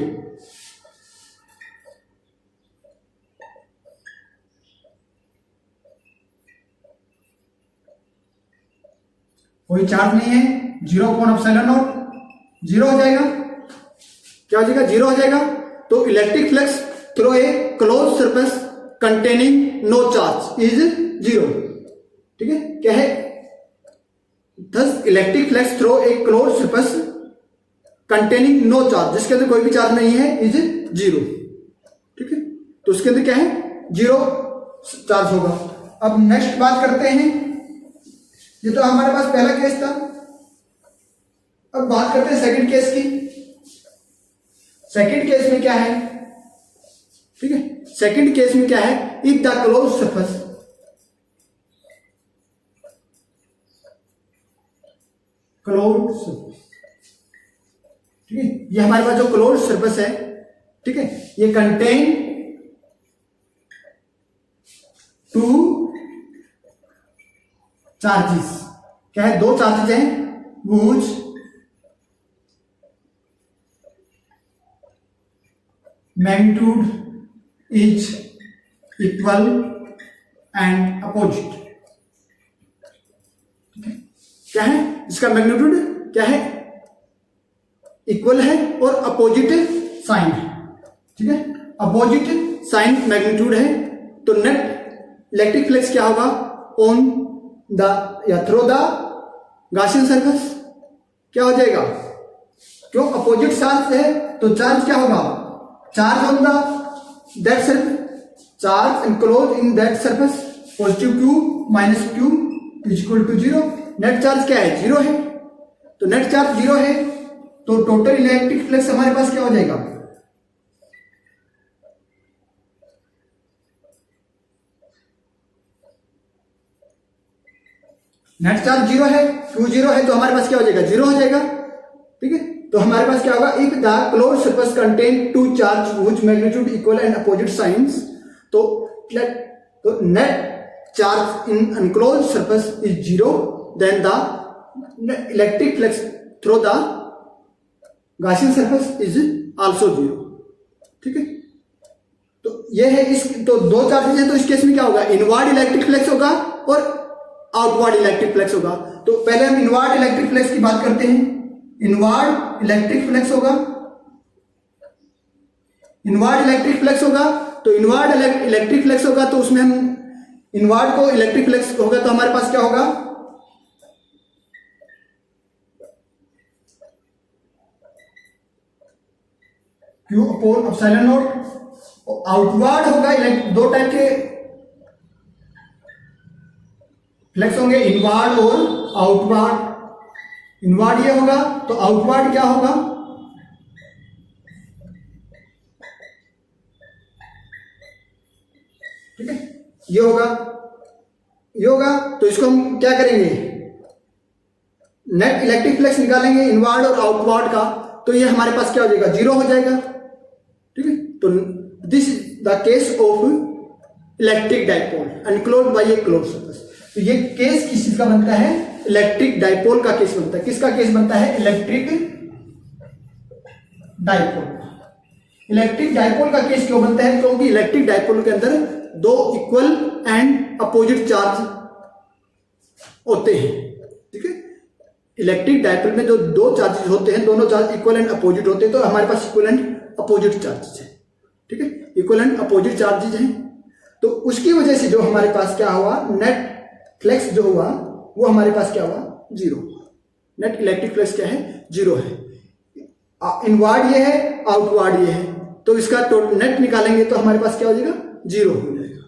Speaker 1: कोई चार्ज नहीं है, 0/एप्सिलॉन नॉट 0 हो जाएगा, क्या हो जाएगा, 0 हो जाएगा। तो electric flux through a close surface containing no charge is 0, ठीक है, क्या है, thus electric flux through a close surface containing no charge, जिसके अंदर कोई भी चार्ज नहीं है, इज 0, ठीक है, तो उसके अंदर क्या है, 0 चार्ज होगा। अब नेक्स्ट बात करते हैं, ये तो हमारे पास पहला केस था, अब बात करते हैं सेकंड केस की। सेकंड केस में क्या है, ठीक है, सेकंड केस में क्या है, if the close surface closed surface. ठीक है, ये हमारे पास जो क्लोज्ड सरफेस है, ठीक है, ये कंटेन टू चार्जेस। क्या है? दो चार्जेस हैं, whose magnitude is equal and opposite। क्या है? इसका मैग्नीट्यूड क्या है? इक्वल है और अपोजिट साइन है। ठीक है, अपोजिट साइन मैग्नीट्यूड है, तो नेट इलेक्ट्रिक फ्लक्स क्या होगा? ऑन द या थ्रू द गॉसियन सरफेस क्या हो जाएगा? क्यों? अपोजिट चार्ज है तो चार्ज क्या होगा? Charge on the that surface, charge enclose in that surface, positive Q minus Q is equal to zero. Net charge क्या है? जीरो है, तो नेट चार्ज जीरो है, तो टोटल इलेक्ट्रिक फ्लक्स हमारे पास क्या हो जाएगा? नेट चार्ज जीरो है, क्यू जीरो है, तो हमारे पास क्या हो जाएगा? जीरो हो जाएगा। ठीक है, तो हमारे पास क्या होगा? If the closed surface contain two charge which magnitude equal and opposite signs, तो net charge in enclosed surface is zero, then the electric flux through the Gaussian surface is also zero. ठीक है, तो ये है इस, तो दो charges हैं, तो इस केस में क्या होगा? इनवर्ड इलेक्ट्रिक फ्लक्स होगा और आउटवर्ड इलेक्ट्रिक फ्लक्स होगा। तो पहले हम इनवर्ड इलेक्ट्रिक फ्लक्स की बात करते हैं। इनवर्ड इलेक्ट्रिक फ्लक्स होगा, इनवर्ड इलेक्ट्रिक फ्लक्स होगा, तो इनवर्ड इलेक्ट्रिक फ्लक्स होगा, तो उसमें हम इनवर्ड को इलेक्ट्रिक फ्लक्स होगा, तो हमारे पास क्या होगा? Q upon epsilon not. Outward होगा, दो टाइप के फ्लक्स होंगे, इनवर्ड और आउटवर्ड। इनवर्ड ये होगा, तो आउटवर्ड क्या होगा? ठीक है, ये होगा, ये होगा, तो इसको हम क्या करेंगे? नेट इलेक्ट्रिक फ्लक्स निकालेंगे इनवर्ड और आउटवर्ड का, तो ये हमारे पास क्या हो जाएगा? जीरो हो जाएगा। ठीक है, तो this is the case of electric dipole enclosed bye A closed surface. तो ये केस किस चीज का बनता है? इलेक्ट्रिक डाइपोल का केस बनता है। किसका केस बनता है? Electric dipole. इलेक्ट्रिक डाइपोल का केस क्यों बनता है? क्योंकि इलेक्ट्रिक डाइपोल के अंदर दो इक्वल एंड अपोजिट चार्ज होते हैं। ठीक है, इलेक्ट्रिक डाइपोल में जो दो चार्जेस होते हैं, दोनों चार्ज इक्वल एंड अपोजिट होते हैं, तो हमारे पास इक्वल एंड अपोजिट चार्जेस है। ठीक है, इक्वल एंड अपोजिट चार्जेस हैं, तो उसकी वजह से जो हमारे पास क्या हुआ? नेट फ्लक्स जो हुआ वो हमारे पास क्या हुआ? जीरो। नेट इलेक्ट्रिक फ्लक्स क्या है? जीरो है। इनवर्ड ये है, आउटवर्ड ये है, तो इसका नेट निकालेंगे तो हमारे पास क्या हो जाएगा? जीरो हो जाएगा।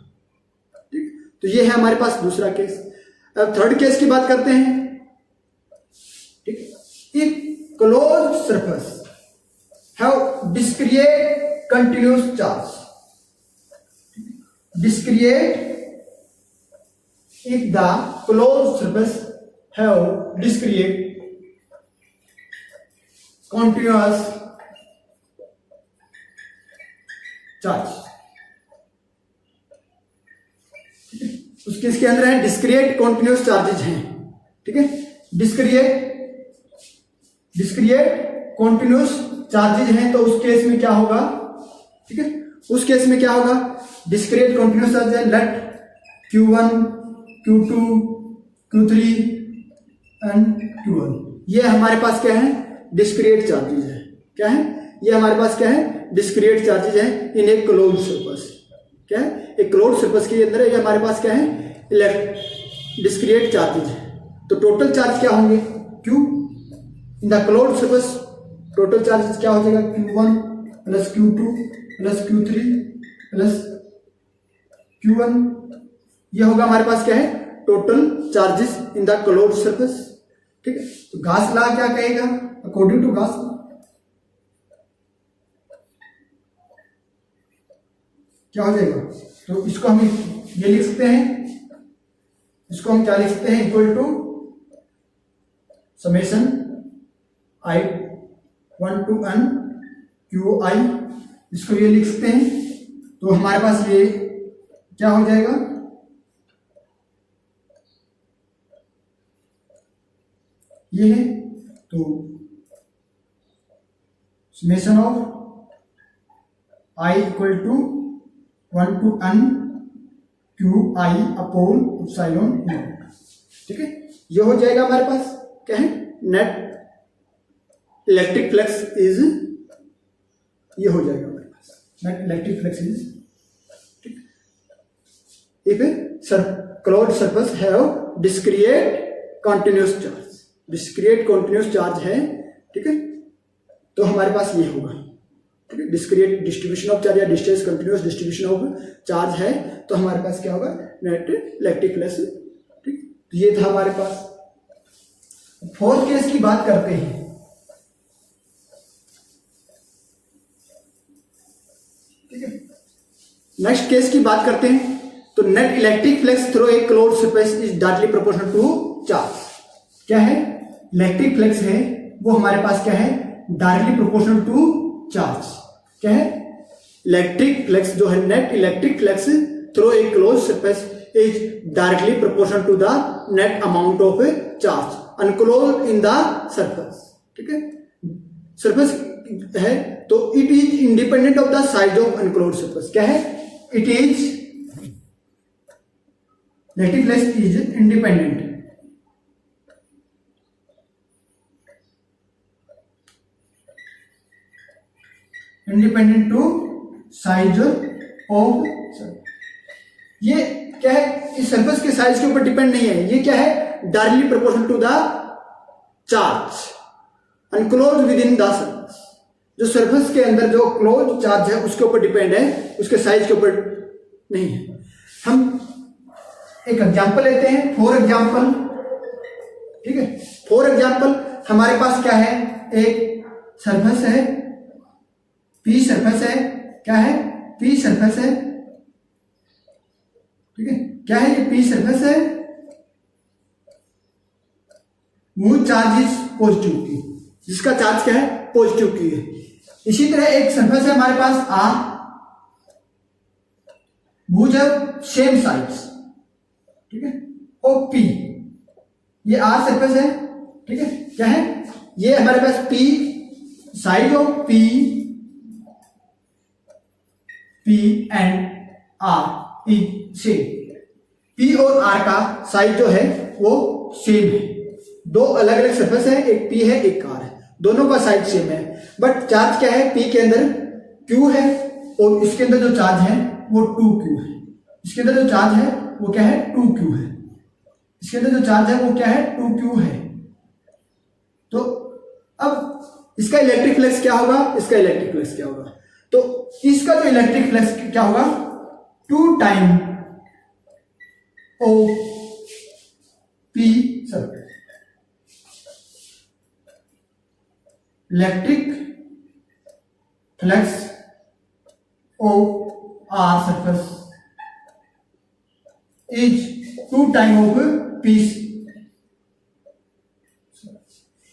Speaker 1: ठीक, तो ये है हमारे पास दूसरा केस। अब थर्ड केस की बात करते हैं। ठीक, if closed surface have discrete continuous charge, discrete if the closed surface have discrete continuous charge। उसके इसके अंदर है डिस्क्रिएट कॉन्टिन्यूस चार्जेज हैं। ठीक है, डिस्क्रिएट कॉन्टिन्यूस चार्जेज हैं, तो उस केस में क्या होगा? ठीक है, उस केस में क्या होगा? डिस्क्रिएट कॉन्टिन्यूस चार्ज है, let Q1, Q2, Q3 and Q1, ये हमारे पास क्या है? डिस्क्रिएट चार्जेज है। क्या है? ये हमारे पास क्या है? डिस्क्रिएट चार्जेज है इन ए क्लोज्ड सरफेस। क्या है? एक क्लोज्ड सरफेस के अंदर ये हमारे पास क्या है? डिस्क्रिएट चार्जेज है। तो टोटल चार्ज क्या होंगे? Q in the closed surface, total charges क्या हो जाएगा? Q1 plus Q2 plus Q3 plus Q1, ये होगा हमारे पास क्या है? Total charges in the closed surface. ठीक है, तो गॉस लॉ क्या कहेगा? अकॉर्डिंग टू गॉस लॉ क्या हो जाएगा? तो इसको हम ये लिख सकते हैं, इसको हम क्या लिख सकते हैं? Equal to summation I 1 to n Q I, इसको ये लिख सकते हैं। तो हमारे पास ये क्या हो जाएगा, ये है। तो summation of I equal to 1 to n Q I upon epsilon naught, ठीक है। ये हो जाएगा हमारे पास क्या है, नेट इलेक्ट्रिक फ्लक्स इज, ये हो जाएगा हमारे पास नेट इलेक्ट्रिक फ्लक्स इज, ठीक। If closed surface have discrete continuous charge, discrete continuous charge है, ठीक है। तो हमारे पास ये होगा, ठीक है। डिस्क्रिएट डिस्ट्रीब्यूशन ऑफ चार्ज या distance continuous distribution of charge है, तो हमारे पास क्या होगा, नेट इलेक्ट्रिक फ्लक्स, ठीक। तो ये था हमारे पास। फोर्थ केस की बात करते हैं, ठीक है। नेक्स्ट केस की बात करते हैं। तो net electric flux through a closed surface is directly proportional to charge. क्या है, इलेक्ट्रिक फ्लक्स है वो हमारे पास क्या है, डायरेक्टली प्रोपोर्शनल टू चार्ज। क्या है, इलेक्ट्रिक फ्लक्स जो है, net electric flux through a closed surface is directly proportional to the net amount of charge enclosed in the surface, ठीक है। सरफेस है तो it is independent of the size of enclosed surface. क्या है, it is, electric flux is independent independent to size of, ये क्या है, इस सरफेस के साइज के ऊपर डिपेंड नहीं है, ये क्या है, directly proportional to the charge enclosed within the surface. जो सरफेस के अंदर जो क्लोज चार्ज है उसके ऊपर डिपेंड है, उसके साइज के ऊपर नहीं है। हम एक एग्जांपल लेते हैं, फॉर एग्जांपल, ठीक है। फॉर एग्जांपल हमारे पास क्या है, एक सरफेस है, पी सरफेस है, क्या है, पी सरफेस है, ठीक है। क्या है, ये पी सरफेस है, वो चार्ज इज पॉजिटिव की, जिसका चार्ज क्या है, पॉजिटिव की है। इसी तरह एक सरफेस है हमारे पास आर, वो जो सेम साइज, ठीक है, और पी, ये आर सरफेस है, ठीक है। क्या है, ये हमारे पास P, size of P and R is same. P और आर का साइज जो है वो सेम है। दो अलग अलग सरफेस है, एक पी है एक आर है, दोनों का साइज सेम है, बट चार्ज क्या है, पी के अंदर क्यू है और इसके अंदर जो चार्ज है वो 2q है। इसके अंदर जो चार्ज है वो क्या है, 2q है। इसके अंदर जो चार्ज है वो क्या है, 2q है। तो अब इसका इलेक्ट्रिक फ्लक्स क्या होगा, इसका इलेक्ट्रिक फ्लक्स क्या होगा, तो इसका जो इलेक्ट्रिक फ्लक्स क्या होगा, 2 time O P surface, electric flux O R surface is 2 time of P,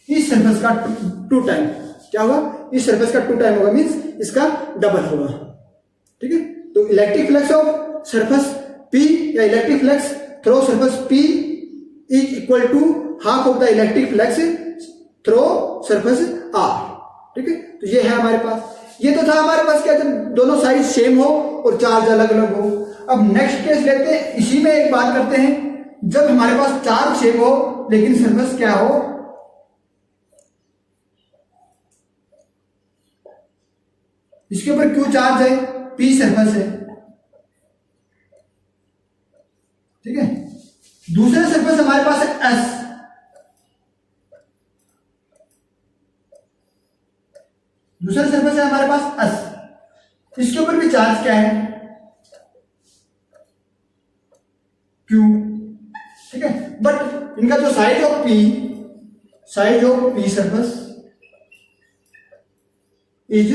Speaker 1: इस सरफेस का 2 टाइम क्या होगा, इस सरफेस का 2 टाइम होगा, मींस इसका डबल होगा, ठीक है। तो electric flux of surface P या electric flux through surface P is equal to half of the electric flux through surface R, ठीक है। तो ये है हमारे पास, ये तो था हमारे पास क्या, जब दोनों साइज सेम हो और चार्ज अलग अलग हो। अब नेक्स्ट केस लेते हैं, इसी में एक बात करते हैं, जब हमारे पास चार्ज सेम हो लेकिन सरफेस क्या हो, इसके ऊपर क्यू चार्ज है, पी सरफेस है, ठीक है। दूसरा सरफेस हमारे पास है एस, दूसरा सरफेस है हमारे पास एस, इसके ऊपर भी चार्ज क्या है, क्यू, ठीक है। बट इनका जो size of P surface is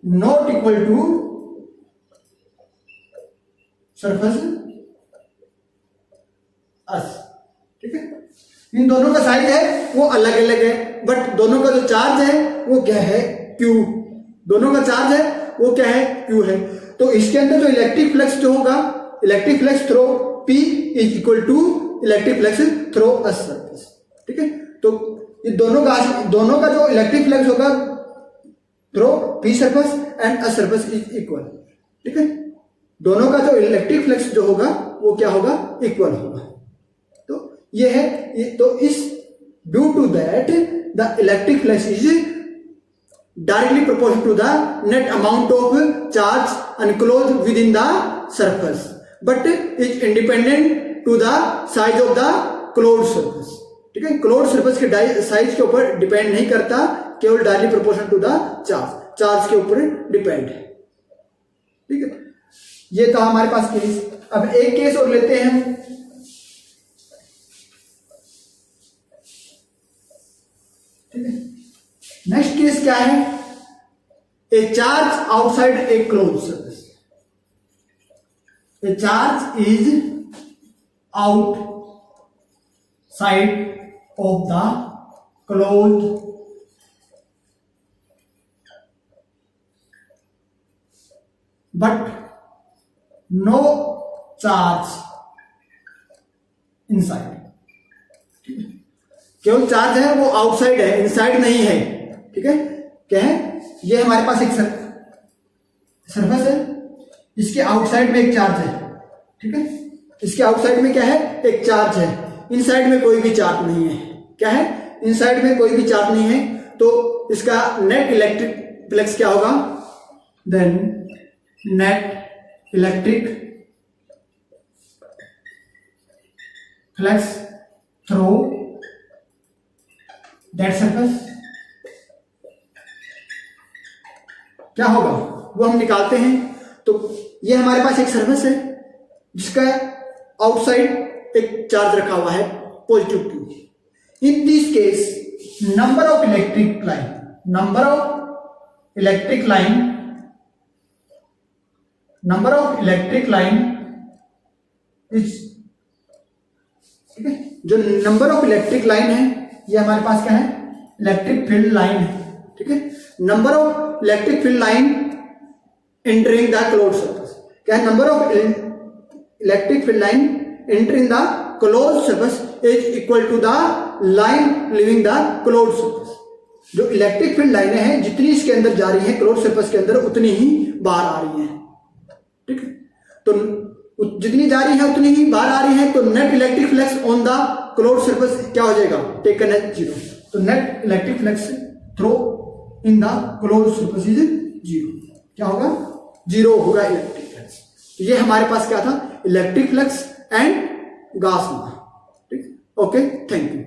Speaker 1: not equal to surface S, ठीक है। इन दोनों का साइज है वो अलग अलग है, बट दोनों का जो चार्ज है वो क्या है, Q। दोनों का चार्ज है वो क्या है, Q है। तो इसके अंदर जो इलेक्ट्रिक फ्लक्स जो होगा, electric flux through P is equal to electric flux through a surface. ठीक है, तो ये दोनों का जो इलेक्ट्रिक फ्लक्स होगा through P surface and a surface is equal. ठीक है, दोनों का जो इलेक्ट्रिक फ्लक्स जो होगा वो क्या होगा, इक्वल होगा। तो ये है, तो इस due to that the electric flux is directly proportional to the net amount of charge enclosed within the surface but is independent to the size of the closed surface. ठीक है, closed surface के size के ऊपर depend नहीं करता, केवल directly proportional to the charge के ऊपर डिपेंड है। ठीक है, ये था हमारे पास केस। अब एक केस और लेते हैं हम। ठीक है, नेक्स्ट केस क्या है, a charge outside a close surface. A charge is outside of the close but no charge inside. केवल चार्ज है वो आउटसाइड है, इनसाइड नहीं है। ठीक है, क्या है, ये हमारे पास एक सरफेस है, इसके आउटसाइड में एक चार्ज है। ठीक है, इसके आउटसाइड में क्या है, एक चार्ज है, इनसाइड में कोई भी चार्ज नहीं है। क्या है, इनसाइड में कोई भी चार्ज नहीं है, तो इसका नेट इलेक्ट्रिक फ्लक्स क्या होगा, then net electric flux through that surface क्या होगा, वो हम निकालते हैं। तो ये हमारे पास एक सरफेस है जिसका आउटसाइड एक चार्ज रखा हुआ है, positive Q। In this case number of electric line is, ठीक है, जो नंबर ऑफ इलेक्ट्रिक लाइन है ये हमारे पास क्या है, इलेक्ट्रिक फील्ड लाइन है। ठीक है, number of electric field line entering the closed surface. क्या है, number of electric field line entering the closed surface is equal to the line leaving the closed surface. जो इलेक्ट्रिक फील्ड लाइनें हैं जितनी इसके अंदर जा रही हैं क्लोज्ड सरफेस के अंदर, उतनी ही बाहर आ रही हैं। ठीक है, तो जितनी जा रही है उतनी ही बाहर आ रही है, तो net electric flux on the closed surface क्या हो जाएगा, टेकन एज 0। तो net electric flux through in the closed surface is 0। क्या होगा, 0 होगा इलेक्ट्रिक फ्लक्स। तो ये हमारे पास क्या था, electric flux and Gauss law. ठीक, ओके, थैंक यू।